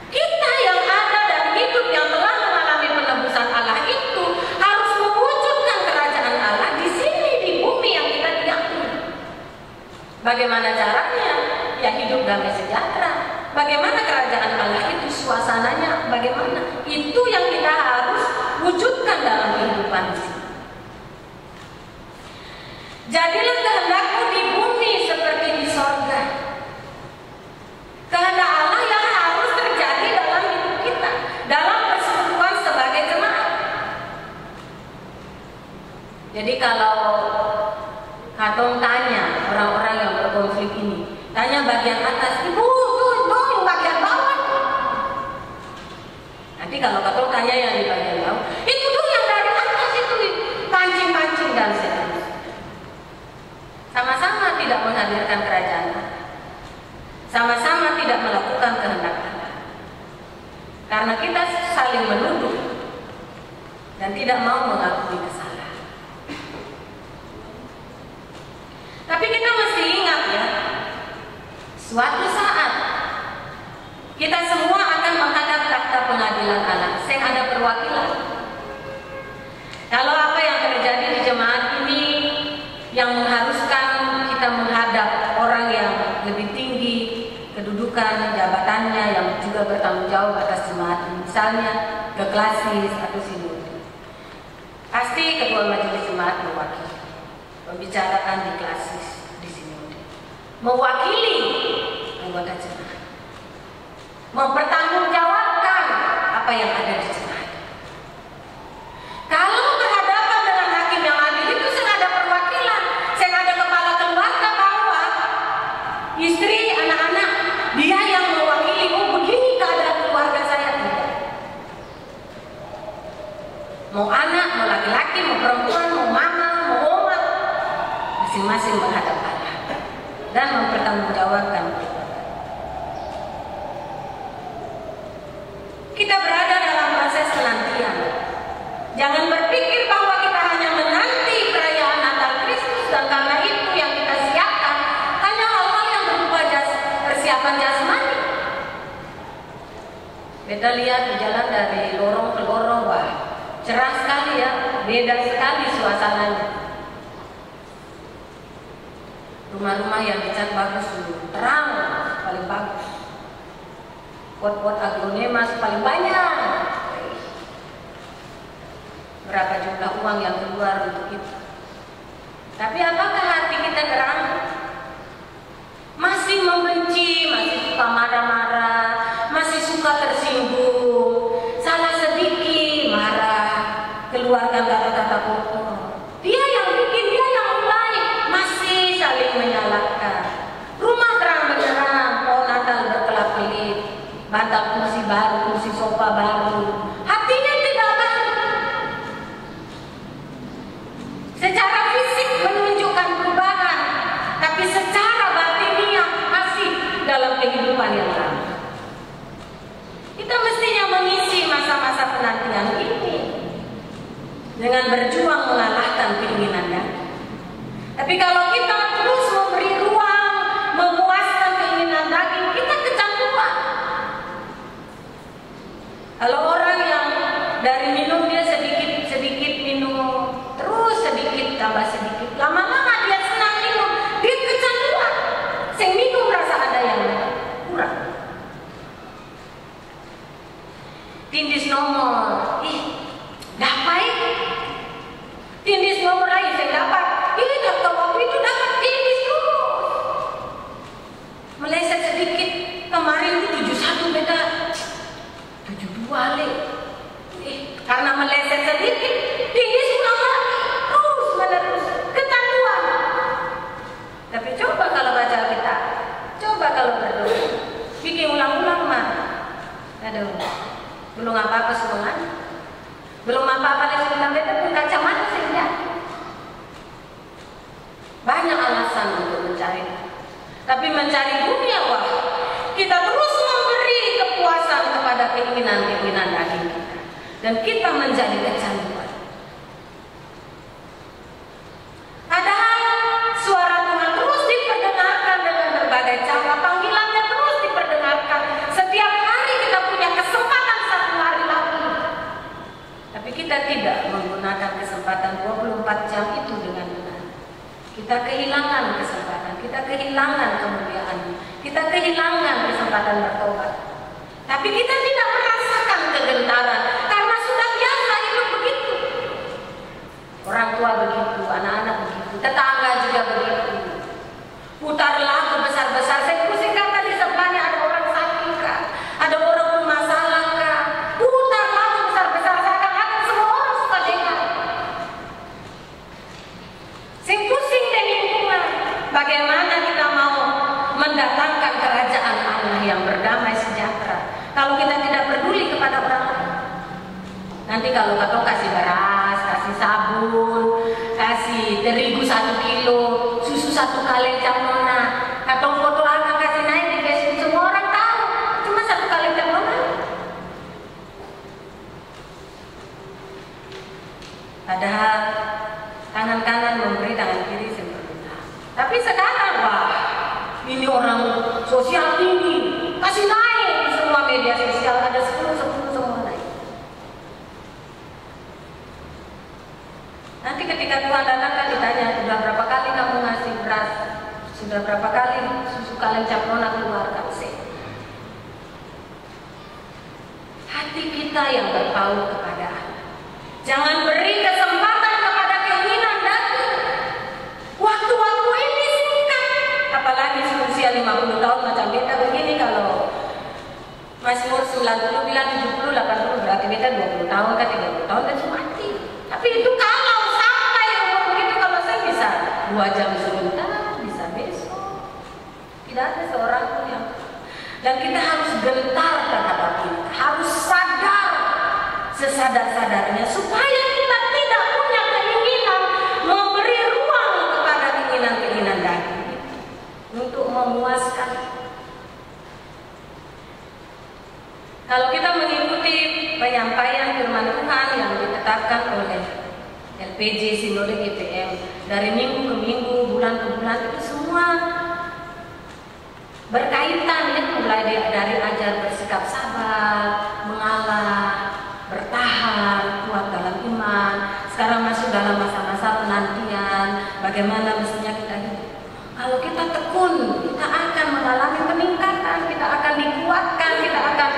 Kita yang ada dan hidup yang telah mengalami penebusan Allah itu harus mewujudkan kerajaan Allah di sini di bumi yang kita diami. Bagaimana caranya? Ya hidup damai sejahtera. Bagaimana kerajaan Allah itu suasananya? Bagaimana? Itu yang kita harus wujudkan dalam kehidupan di sini. Jadilah kehendakmu di bumi seperti di sorga. Kehendak Allah yang harus terjadi dalam hidup kita, dalam persekutuan sebagai jemaat. Jadi kalau Katong tanya orang-orang yang berkonflik ini, tanya bagian atas, ibu tuh bagian bawah. Nanti kalau Katong tanya yang di bagian bawah, itu tuh yang dari atas itu pancing-pancing dan seterusnya. Sama-sama tidak menghadirkan kerajaan Allah. Sama-sama tidak melakukan kehendak Allah. Karena kita saling menuduh dan tidak mau mengakui kesalahan. Tapi kita mesti ingat ya, suatu saat kita semua akan menghadap takhta pengadilan Allah. Yang ada perwakilan. Kalau apa yang terjadi di jemaat ini yang mengharuskan kita menghadap orang yang lebih tinggi kedudukan jabatannya yang juga bertanggung jawab atas jemaat ini, misalnya keklasis atau sinode, pasti ketua majelis jemaat mewakili pembicaraan di klasis di sinode, mewakili anggota jemaat, mempertanggungjawabkan apa yang ada di jemaat. Kalau berhadapan dengan hakim yang adil itu saya ada perwakilan, saya ada kepala keluarga bawah, istri, anak-anak, dia yang mewakili. Oh begini keadaan keluarga saya, tidak. Mau anak, mau laki-laki, mau perempuan, mau mama, mau oma, masing-masing menghadap Allah dan mempertanggungjawabkan. Kita berada dalam proses penantian. Jangan berpikir bahwa kita hanya menanti perayaan Natal Kristus dan karena itu yang kita siapkan hanya hal-hal yang berupa persiapan jasmani. Kita lihat di jalan dari lorong ke lorong, wah cerah sekali ya, beda sekali suasananya. Rumah-rumah yang dicat bagus dulu, terang, paling bagus. Pot-pot aglonemas paling banyak. Berapa jumlah uang yang keluar untuk itu. Tapi apakah hati kita terang? Masih membenci, masih suka marah-marah, masih suka tersinggung, salah sedikit marah, keluarkan kata-kata kotor. Dia yang bikin, dia yang mulai, masih saling menyalahkan. Rumah terang benderang, pohon Natal berkelap-kelip, bantal kursi baru, kursi sofa baru, hatinya tidak baru. Secara fisik menunjukkan perubahan, tapi secara batiniah masih dalam kehidupan yang lama. Kita mestinya mengisi masa-masa penantian ini dengan berjuang mengalahkan keinginannya. Tapi kalau kita terus memberi ruang, memuaskan keinginan daging, kita kecanduan. Kalau orang yang dari minum dia sedikit minum, terus sedikit tambah sedikit, lama-lama dia senang minum, dia kecanduan. Sing minum rasa ada yang kurang. Tindis nomor, dapat. Tindis nomor lagi saya dapat. Dapat waktu itu dapat tindis terus. Meleset sedikit, kemarin itu 71 beda 72 lek. banyak alasan untuk mencari. Tapi mencari dunia, wah, kita terus memberi kepuasan kepada keinginan-keinginan daging kita. Dan kita menjadi kecanduan. Padahal suara Tuhan terus diperdengarkan dengan berbagai cara. Panggilannya terus diperdengarkan. Setiap hari kita punya kesempatan 1 hari lagi. Tapi kita tidak menggunakan kesempatan 24 jam itu dengan benar. Kita kehilangan kesempatan. Kita kehilangan kemuliaan. Kita kehilangan kesempatan bertobat. Tapi kita tidak merasakan kegentaran. Karena sudah biasa hidup begitu. Orang tua begitu, anak-anak begitu, tetangga juga begitu. Putar lagu besar-besar, saya pusing kata di sebelahnya ada orang sakit kah? Ada orang bermasalah kah? Putar lagu besar-besar, seakan-akan semua orang suka dengar. Saya pusing dan lingkungan. Bagaimana kita mau mendatangkan kerajaan Allah yang berdamai sejahtera kalau kita tidak peduli kepada orang lain? Nanti kalau kau kasih beras, kasih sabun, kasih terigu 1 kilo, susu 1 kaleng camona, atau foto anak kasih naik di Facebook, semua orang tahu, cuma 1 kaleng camona. Padahal tangan kanan memberi, tangan kiri sempurna. Tapi sekarang, wah, ini orang sosial tinggi, kasih naik di semua media sosial, ada 10 semua naik. Nanti ketika Tuhan datang kan ditanya, sudah berapa kali kamu ngasih beras? Sudah berapa kali susu kaleng camona keluarkan? Hati kita yang berpaut kepada Allah. Jangan beri kesempatan kepada keinginan daging. Waktu-waktu ini singkat. Apalagi usia 50 tahun macam beta begini, kalau Mazmur 90 bilang 70, 80, berarti beta 20 tahun kan 30 tahun dan mati. Tapi itu kalau 2 jam sebentar, bisa besok. Tidak ada seorang pun yang. Dan kita harus gentar terhadap kita, harus sadar sesadar-sadarnya supaya kita tidak punya keinginan memberi ruang kepada keinginan-keinginan daging untuk memuaskan. Kalau kita mengikuti penyampaian firman Tuhan yang ditetapkan oleh LPJ Sinode GPM dari minggu ke minggu, bulan ke bulan, itu semua berkaitan ya, mulai dari ajar bersikap sabar, mengalah, bertahan, kuat dalam iman. Sekarang masuk dalam masa-masa penantian, bagaimana mestinya kita hidup. Kalau kita tekun, kita akan mengalami peningkatan, kita akan dikuatkan, kita akan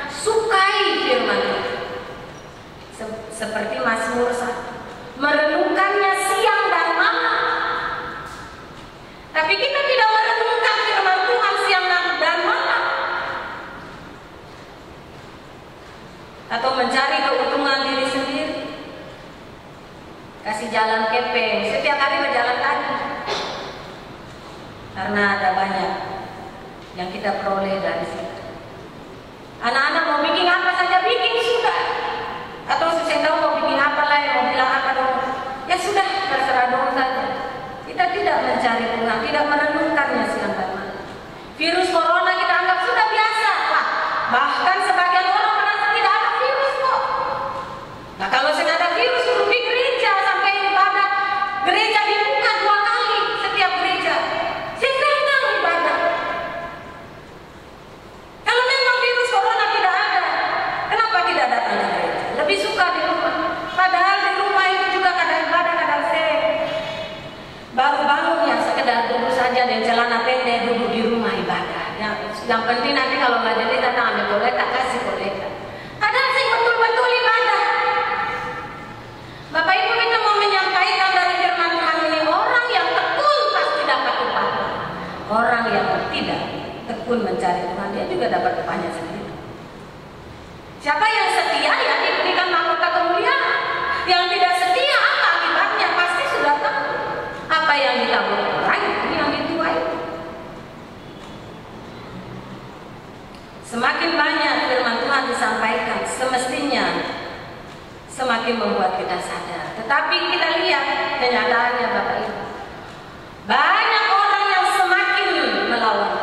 sukai firman Tuhan. Seperti Mazmur 1. Merenungkannya siang dan malam. Tapi kita tidak merenungkan firman Tuhan siang dan malam. Atau mencari keuntungan diri sendiri. Kasih jalan kepeng, setiap hari berjalan kaki. Karena ada banyak yang kita peroleh dari situ. Anak-anak mau bikin apa saja, bikin sudah. Atau sesendau mau bikin apa lah, mau bilang apa dong, ya sudah, terserah dong saja. Kita tidak mencari Tuhan, tidak merenungkannya siang dan malam. Virus corona kita anggap sudah biasa, Pak. Bahkan sebagian orang merasa tidak ada virus kok. Nah kalau sedang ada virus, di gereja sampai ibadah, gereja dibuka 2 kali setiap gereja. Sedang ibadah. Kalau memang virus corona tidak ada, kenapa tidak datang ke gereja? Lebih suka di rumah. Padahal di rumah itu juga kadang ibadah, kadang baru bangun ya sekedar duduk saja dan celana pendek, duduk di rumah ibadah. Yang penting nanti kalau nggak jadi datang ambil kolekta, kasih kolekta. Kadang sih betul-betul ibadah. Bapak Ibu, kita mau menyampaikan dari firman Tuhan ini, orang yang tekun pasti dapat upah. Orang yang tidak tekun mencari Tuhan, dia juga dapat upahnya sendiri. Siapa yang setia ya diberikan mahkota kemuliaan. Yang tidak setia apa akibatnya? Pasti sudah tahu. Apa yang ditabur orang itu yang dituai. Semakin banyak firman Tuhan disampaikan, semestinya semakin membuat kita sadar. Tetapi kita lihat kenyataannya Bapak Ibu. Banyak orang yang semakin melawan,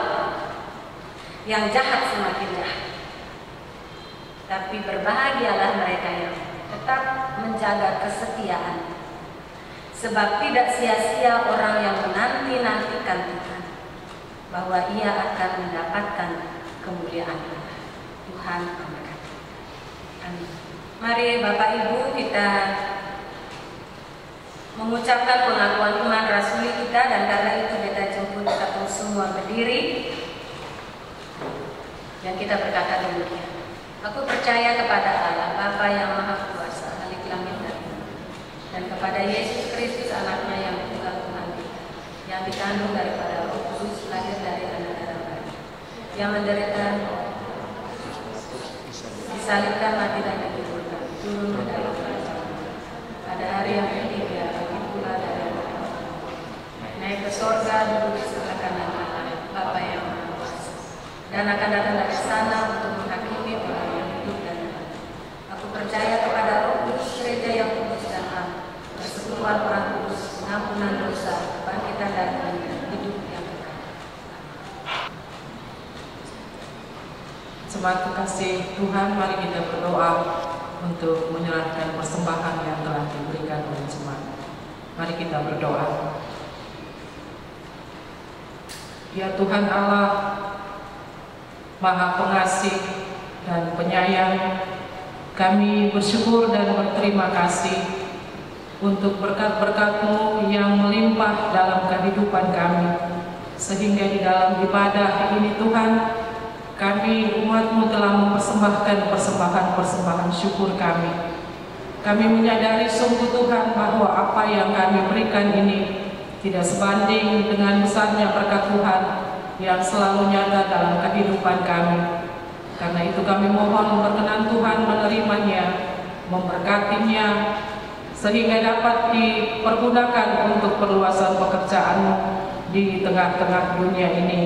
yang jahat semakin jahat. Tapi berbahagialah mereka yang tetap menjaga kesetiaan, sebab tidak sia-sia orang yang menanti-nantikan Tuhan, bahwa ia akan mendapatkan kemuliaan Allah. Tuhan memberkati. Amin. Mari Bapak Ibu kita mengucapkan pengakuan iman rasuli kita, dan karena itu kita jemput kita semua berdiri dan kita berkata demikian. Aku percaya kepada Allah Bapa yang Maha Kuasa, Halik langit dan bumi, dan kepada Yesus Kristus anaknya yang tunggal Tuhan kita, yang dikandung daripada Roh Kudus, lahir dari anak darah Maria, yang menderita, disalibkan, mati dan dikuburkan, turun ke dalam kerajaan, pada hari yang ketiga bangkit pula dari antara orang mati, naik ke sorga, duduk di sebelah kanan Allah Bapa yang Maha Kuasa, dan akan datang dari sana untuk menghakimi orang yang hidup dan mati. Aku percaya kepada Roh Kudus, gereja yang kudus dan am, persekutuan orang kudus, pengampunan dosa, kebangkitan dari hidup yang kekal. Jemaat kekasih Tuhan, mari kita berdoa untuk menyerahkan persembahan yang telah diberikan oleh jemaat. Mari kita berdoa. Ya Tuhan Allah, Maha Pengasih dan Penyayang, kami bersyukur dan berterima kasih untuk berkat-berkat-Mu yang melimpah dalam kehidupan kami, sehingga di dalam ibadah ini Tuhan, kami umat-Mu telah mempersembahkan persembahan syukur kami. Kami menyadari sungguh Tuhan bahwa apa yang kami berikan ini tidak sebanding dengan besarnya berkat Tuhan yang selalu nyata dalam kehidupan kami. Karena itu kami mohon berkenan Tuhan menerimanya, memberkatinya, sehingga dapat dipergunakan untuk perluasan pekerjaan-Mu di tengah-tengah dunia ini,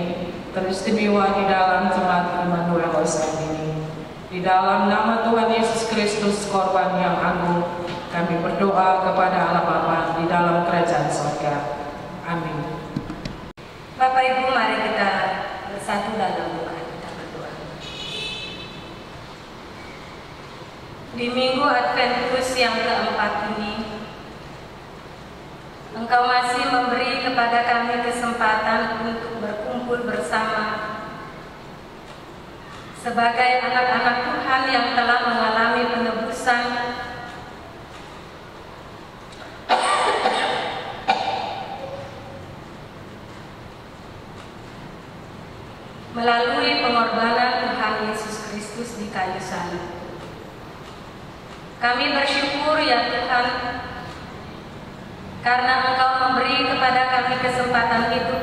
teristimewa di dalam jemaat Immanuel Oisan ini. Di dalam nama Tuhan Yesus Kristus, korban yang agung, kami berdoa kepada Allah Bapa di dalam kerajaan surga. Amin. Bapak Ibu, mari kita bersatu dalam doa, kita berdoa. Di Minggu Adventus yang keempat ini, Engkau masih memberi kepada kami kesempatan untuk berkumpul bersama sebagai anak-anak Tuhan yang telah mengalami penebusan melalui pengorbanan Tuhan Yesus Kristus di kayu salib. Kami bersyukur ya Tuhan, karena Engkau memberi kepada kami kesempatan itu,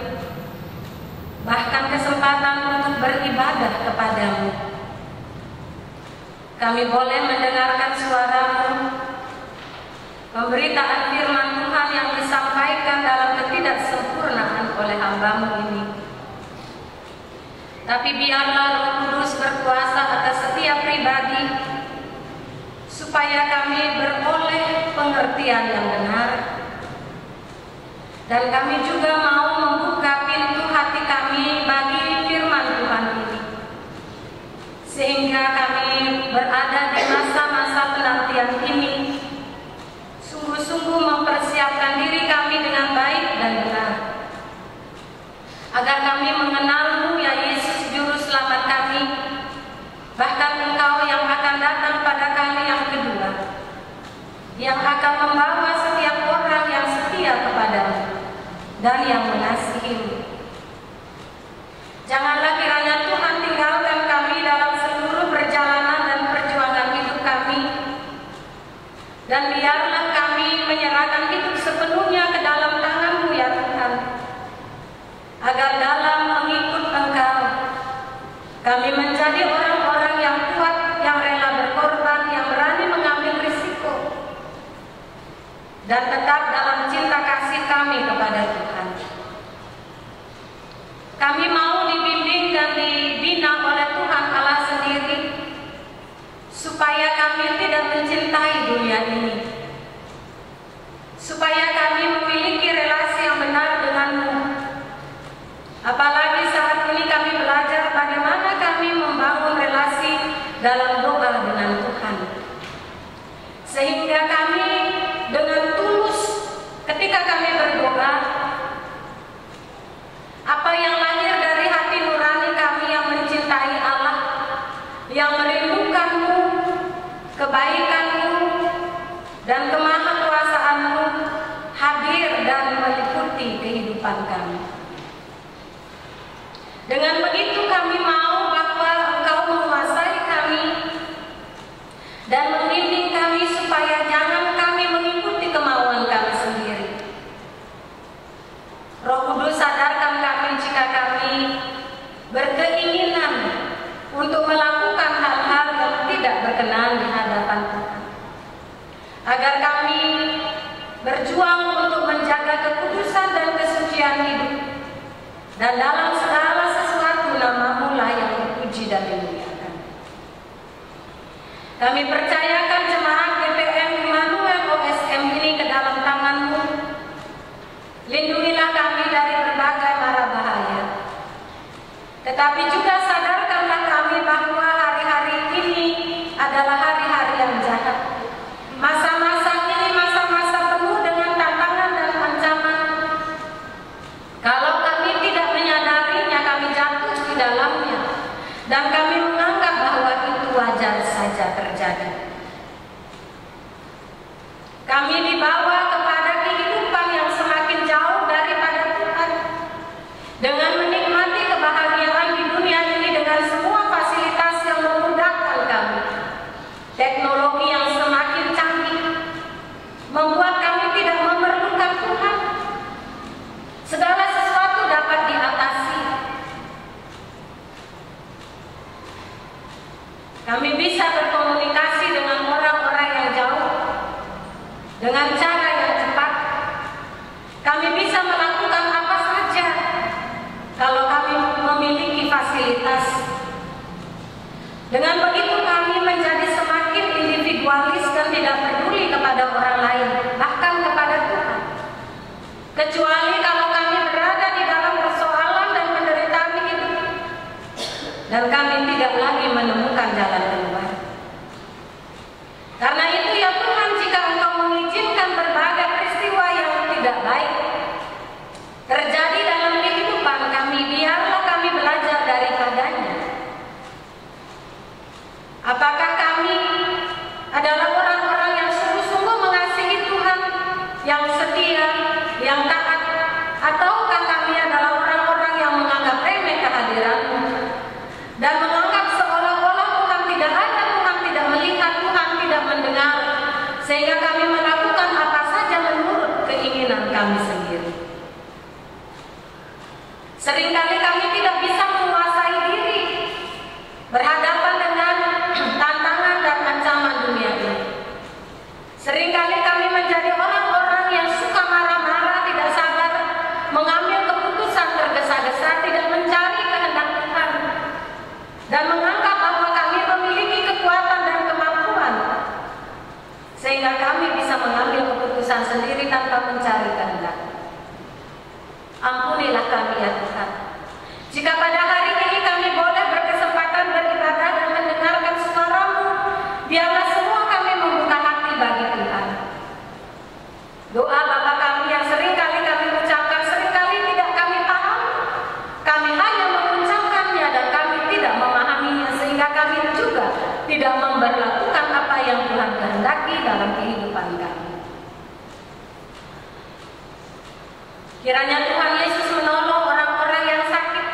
bahkan kesempatan untuk beribadah kepadamu. Kami boleh mendengarkan suara-Mu, pemberitaan firman Tuhan yang disampaikan dalam ketidaksempurnaan oleh hamba-Mu ini. Tapi biarlah Roh Kudus berkuasa atas setiap pribadi, supaya kami beroleh pengertian yang benar, dan kami juga mau membuka pintu hati kami bagi firman Tuhan ini, sehingga kami berada di masa-masa penantian ini, sungguh-sungguh mempersiapkan diri kami dengan baik dan benar, agar kami mengenal-Mu ya Yesus Juru Selamat kami, bahkan Engkau yang akan datang pada kali yang kedua, yang akan membawa setiap orang yang setia kepadamu dan yang mengasihi-Mu. Janganlah kiranya Tuhan tinggalkan kami dalam seluruh perjalanan dan perjuangan hidup kami, dan biarlah kami menyerahkan hidup sepenuhnya ke dalam tangan-Mu ya Tuhan, agar dalam mengikut Engkau kami menjadi orang-orang yang kuat, yang rela berkorban, yang berani mengambil risiko, dan tetap dalam cinta kasih kami kepada Tuhan. Kami mau dibimbing dan dibina oleh Tuhan Allah sendiri, supaya kami tidak mencintai dunia ini, supaya kami memiliki relasi yang benar dengan dalam doa dengan Tuhan. Sehingga kami dengan tulus ketika kami berdoa, apa yang lahir dari hati nurani kami yang mencintai Allah, yang merindukan-Mu, kebaikan-Mu, dan kemahakuasaan-Mu hadir dan meliputi kehidupan kami. Dengan begitu kami mau bahwa Engkau menguasai kami dan membimbing kami supaya jangan kami mengikuti kemauan kami sendiri. Roh Kudus, sadarkan kami jika kami berkeinginan untuk melakukan hal-hal yang tidak berkenan di hadapan Tuhan, agar kami berjuang untuk menjaga kekudusan dan kesucian hidup, dan dalam segala sesuatu nama-Mu lah yang dipuji dan dimuliakan. Kami percayakan jemaat GPM Immanuel OSM ini ke dalam tangan-Mu. Lindungilah kami dari berbagai mara bahaya. Tetapi juga sadarkanlah kami bahwa hari-hari ini adalah hari-hari yang jahat. Masa-masa ini masa-masa penuh dengan tantangan dan ancaman. Kalau kami tidak menyadarinya, kami jatuh di dalamnya, dan kami menganggap bahwa itu wajar saja terjadi. Kami dibawa kepada kehidupan yang semakin jauh daripada Tuhan, dengan menikmati kebahagiaan di dunia ini dengan semua fasilitas yang memudahkan kami. Teknologi yang semakin canggih membuat kami tidak memerlukan Tuhan. Segala sesuatu dapat diatasi. Kami bisa berkomunikasi dengan orang-orang yang jauh dengan cara yang cepat. Kami bisa melakukan apa saja kalau kami memiliki fasilitas. Dengan begitu kami menjadi semakin individualis dan tidak peduli kepada orang lain, bahkan kepada Tuhan. Kecuali kalau kami berada di dalam persoalan dan penderitaan hidup, dan kami tidak lagi menemukan jalan keluar. Karena itu ya Tuhan, jika Engkau mengizinkan berbagai peristiwa yang tidak baik terjadi dalam kehidupan kami, biarlah kami belajar daripadanya. Apakah kami adalah orang-orang yang sungguh-sungguh mengasihi Tuhan, yang setia, yang taat, ataukah kami adalah orang-orang yang menganggap remeh kehadiran-Mu dan menganggap seolah-olah Tuhan tidak ada, Tuhan tidak melihat, Tuhan tidak mendengar, sehingga kami melakukan apa saja menurut keinginan kami sendiri. Seringkali kami tidak bisa menguasai diri berhadapan dengan tantangan dan ancaman dunia ini. Seringkali kami menjadi orang-orang yang suka marah-marah, tidak sabar, mengambil keputusan tergesa-gesa, tidak mencari kehendak Tuhan, dan menganggap bahwa kami memiliki kekuatan dan kemampuan, sehingga kami bisa mengambil keputusan sendiri tanpa mencari kehendak. Ampunilah kami ya Tuhan, jika pada hari ini kami boleh berkesempatan beribadah dan mendengarkan suara-Mu, biarlah semua kami membuka hati bagi Tuhan. Doa Bapa kami yang seringkali kami ucapkan, seringkali tidak kami paham, kami hanya mengucapkannya dan kami tidak memahaminya, sehingga kami juga tidak memberlakukan apa yang Tuhan kehendaki dalam kehidupan kami. Kiranya Tuhan Yesus menolong orang-orang yang sakit,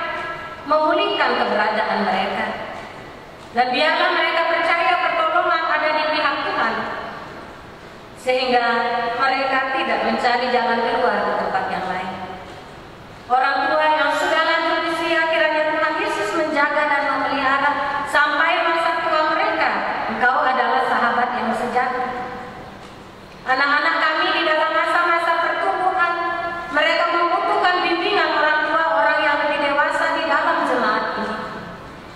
memulihkan keberadaan mereka, dan biarlah mereka percaya pertolongan ada di pihak Tuhan, sehingga mereka tidak mencari jalan keluar ke tempat yang lain. Orang tua yang sudah lanjut usia, kiranya Tuhan Yesus menjaga dan memelihara sampai masa tua mereka. Engkau adalah sahabat yang sejati. Anak-anak kami di dalam masa-masa pertumbuhan, mereka membutuhkan bimbingan orang tua, orang yang lebih dewasa di dalam jemaat ini.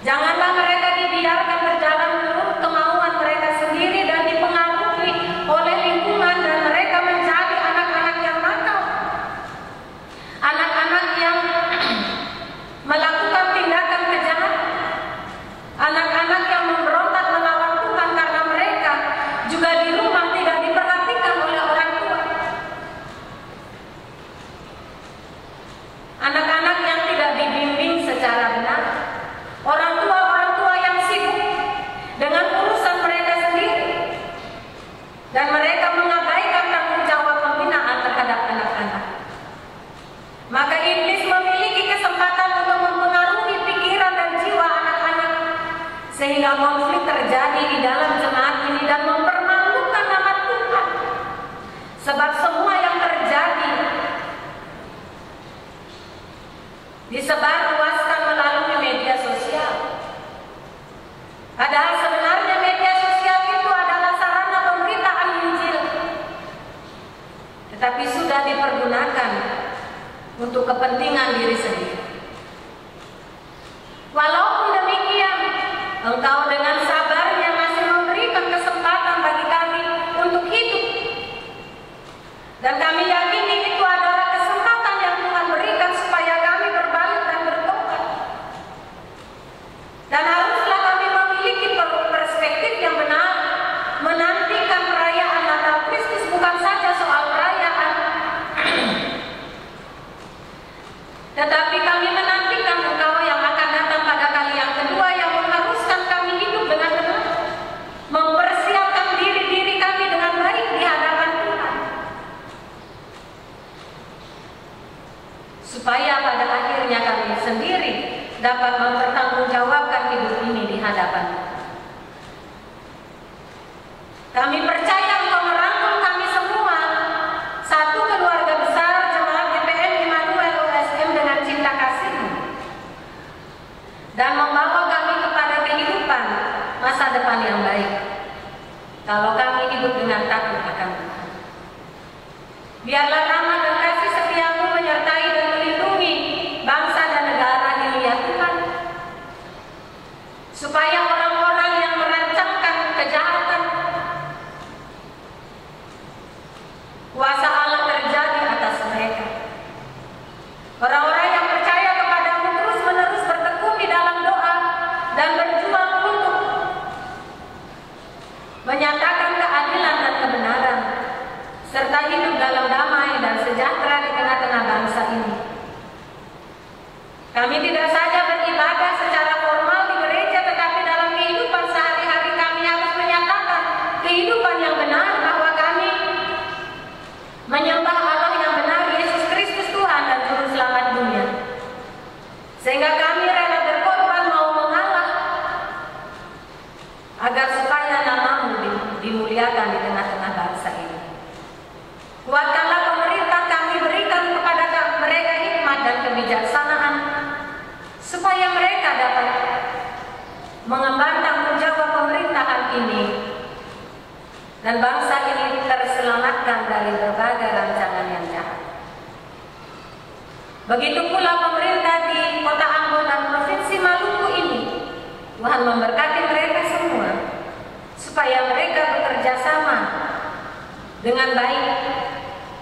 Janganlah mereka dibiarkan berjalan menurut kemauan mereka sendiri dan dipengaruhi oleh lingkungan, dan mereka menjadi anak-anak yang nakal sehingga konflik terjadi di dalam jemaat ini dan mempermalukan nama Tuhan. Sebab semua yang terjadi disebarluaskan melalui media sosial. Padahal sebenarnya media sosial itu adalah sarana pemberitaan Injil, tetapi sudah dipergunakan untuk kepentingan diri sendiri. Walaupun demikian, Engkau dengan sabarnya masih memberikan kesempatan bagi kami untuk hidup. Dan kami yakini itu adalah kesempatan yang Tuhan berikan supaya kami berbalik dan bertobat. Dan haruslah kami memiliki perspektif yang benar, menantikan perayaan Natal Kristus bukan saja soal perayaan, tetapi kami menantikan Engkau yang akan datang pada kali yang kedua, yang mengharuskan kami hidup dengan benar, mempersiapkan diri kami dengan baik di hadapan Tuhan, supaya pada akhirnya kami sendiri dapat mempertanggungjawabkan hidup ini di hadapan Tuhan. Kami percaya Engkau merangkul kami semua, satu keluarga besar jemaat GPM Immanuel OSM dengan cinta kasih-Mu, dan membawa kami kepada kehidupan masa depan yang baik kalau kami hidup dengan takut akan Tuhan. Biarlah nama dan kasih setia-Mu menyertai dan melindungi bangsa dan negara ini ya Tuhan, supaya orang-orang yang merancangkan kejahatan, kuasa Allah terjadi atas mereka. Orang-orang yang percaya kepada-Mu terus-menerus bertekun di dalam doa dan berjuang untuk menyatakan keadilan dan kebenaran, serta hidup dalam damai dan sejahtera di tengah-tengah bangsa ini. Kami tidak saja beribadah secara formal di gereja, tetapi dalam kehidupan sehari-hari kami harus menyatakan kehidupan yang benar, bahwa kami menyembah Allah yang benar, Yesus Kristus Tuhan dan Juru Selamat dunia, sehingga kami rela berkorban, mau mengalah, agar supaya nama-Mu dimuliakan di tengah-tengah bangsa ini. Kuatkanlah pemerintah, kami berikan kepada mereka hikmat dan kebijaksanaan, supaya mereka dapat mengemban tanggung jawab pemerintahan ini dan bangsa ini terselamatkan dari berbagai rancangan yang jahat. Begitu pula pemerintah di Kota Ambon dan Provinsi Maluku ini, Tuhan memberkati mereka semua, supaya mereka bekerja sama dengan baik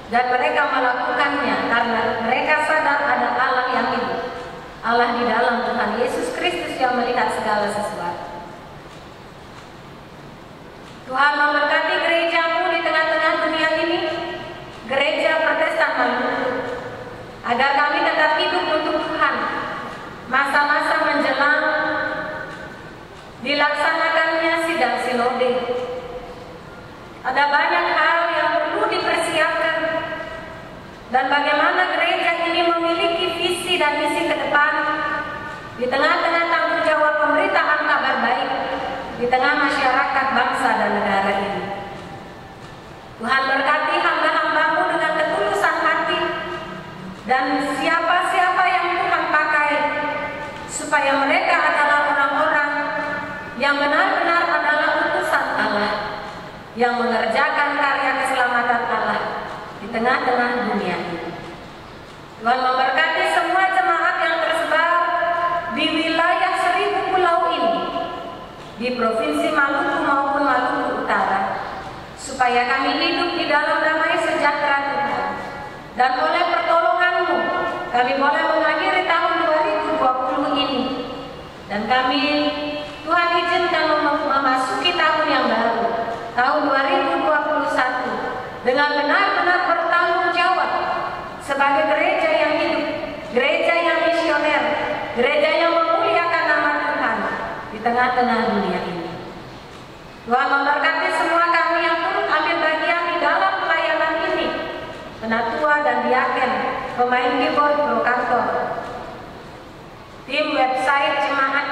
dan mereka melakukannya karena mereka sadar ada Allah yang hidup, Allah di dalam Tuhan Yesus Kristus yang melihat segala sesuatu. Tuhan memberkati gereja-Mu di tengah-tengah dunia ini, Gereja Protestan Maluku, agar kami tetap hidup untuk Tuhan. Masa-masa menjelang dilaksanakannya sidang sinode, ada banyak hal yang perlu dipersiapkan, dan bagaimana gereja ini memiliki visi dan misi ke depan di tengah-tengah tanggung jawab pemberitaan kabar baik di tengah masyarakat bangsa dan negara ini. Tuhan berkati hamba-hamba-Mu dengan ketulusan hati, dan siapa-siapa yang Tuhan pakai, supaya mereka adalah orang-orang yang benar-benar adalah utusan Allah, yang mengerjakan karya keselamatan Allah di tengah-tengah dunia ini. Tuhan memberkati semua jemaat yang tersebar di wilayah 1000 pulau ini, di Provinsi Maluku maupun Maluku Utara, supaya kami hidup di dalam damai sejahtera Tuhan. Dan oleh pertolongan-Mu, kami boleh mengakhiri tahun 2020 ini, dan kami, Tuhan izinkan memasuki tahun yang baru, tahun 2021, dengan benar-benar bertanggung jawab sebagai gereja yang hidup, gereja yang misioner, gereja yang memuliakan nama Tuhan di tengah-tengah dunia ini. Tuhan memberkati semua kami yang turut ambil bagian di dalam pelayanan ini, penatua dan diaken, pemain keyboard, pro kantor, tim website jemaat,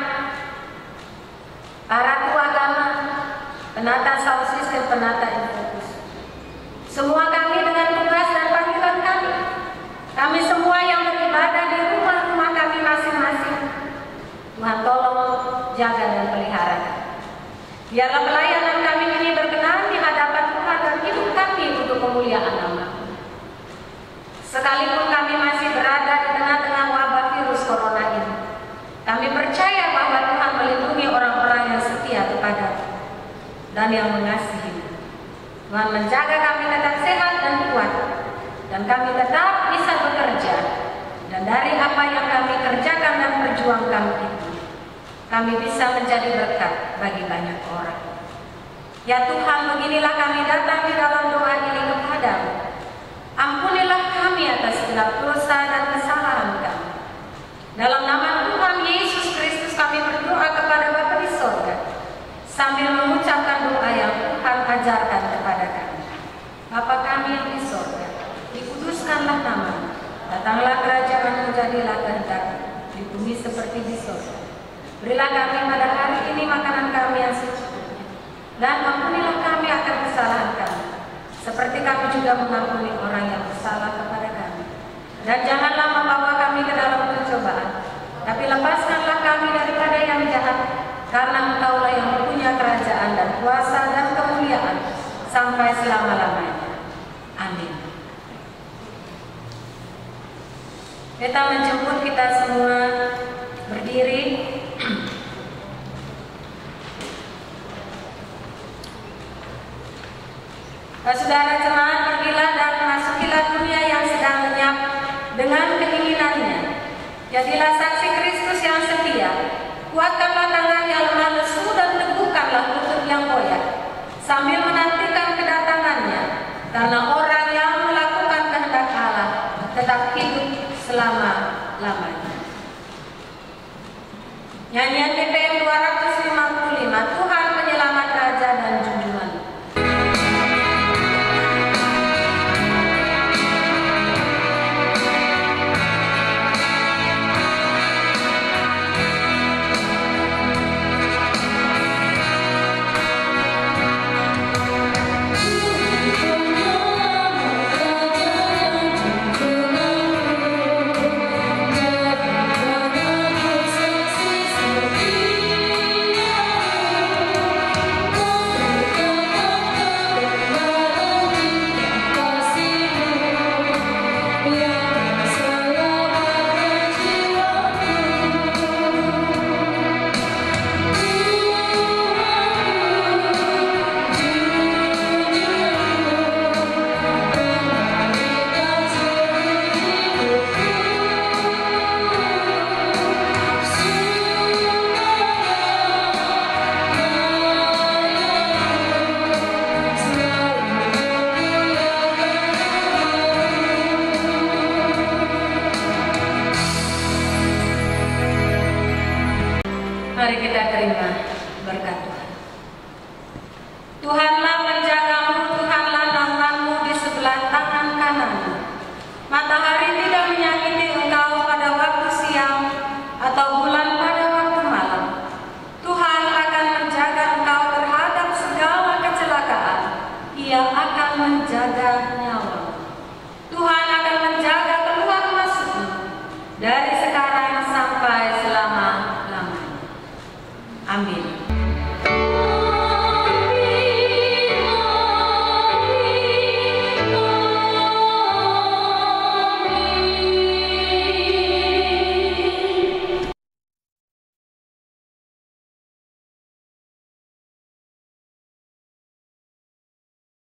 para tua agama, penata sausis dan penata infokus. Semua kami dengan tugas dan panggilan kami. Kami semua yang beribadah di rumah-rumah kami masing-masing. Tuhan tolong jaga dan pelihara. Biarlah pelayanan kami ini berkenan di hadapan Tuhan dan hidup kami untuk kemuliaan nama. Sekalipun kami masih berada di tengah-tengah wabah virus corona ini, kami percaya bahwa Tuhan melindungi orang-orang yang setia kepada dan yang mengasihi. Tuhan menjaga kami tetap sehat dan kuat, dan kami tetap bisa bekerja. Dan dari apa yang kami kerjakan dan perjuangkan itu, kami bisa menjadi berkat bagi banyak orang. Ya Tuhan, beginilah kami datang di dalam doa ini kepadamu. Ampunilah kami atas segala dosa dan kesalahan kami. Dalam nama Tuhan Yesus Kristus kami berdoa kepada Bapa di sorga, sambil mengucapkan doa yang Tuhan ajarkan kepada kami. Bapa kami yang di sorga, dikuduskanlah nama-Mu. Datanglah kerajaan-Mu, jadilah kehendak-Mu di bumi seperti di sorga. Berilah kami pada hari ini makanan kami yang secukupnya, dan ampunilah kami akan kesalahan kami, seperti kami juga mengampuni orang yang bersalah kepada kami. Dan janganlah membawa kami ke dalam pencobaan, tapi lepaskanlah kami daripada yang jahat, karena Engkaulah yang mempunyai kerajaan dan kuasa dan kemuliaan sampai selama-lamanya. Amin. Kita menjemput kita semua berdiri. Saudara jemaat, pergilah dan masukilah dunia yang sedang lenyap dengan keinginannya. Jadilah saksi Kristus yang setia. Kuatkanlah tangan yang lemah lesu dan teguhkanlah lutut yang goyah, sambil menantikan kedatangannya. Karena orang yang melakukan kehendak Allah tetap hidup selama-lamanya. Nyanyian BPM 255, Tuhan penyelamat raja dan junjungan. Mari kita terima berkat Tuhan. Tuhanlah menjagamu, Tuhanlah naunganmu di sebelah tangan kananmu. Matahari tidak menyakiti engkau pada waktu siang, atau bulan pada waktu malam. Tuhan akan menjaga engkau terhadap segala kecelakaan. Ia akan menjaga nyawa. Tuhan akan menjaga keluar masukmu dari sekarang sampai selama-lamanya. Amin.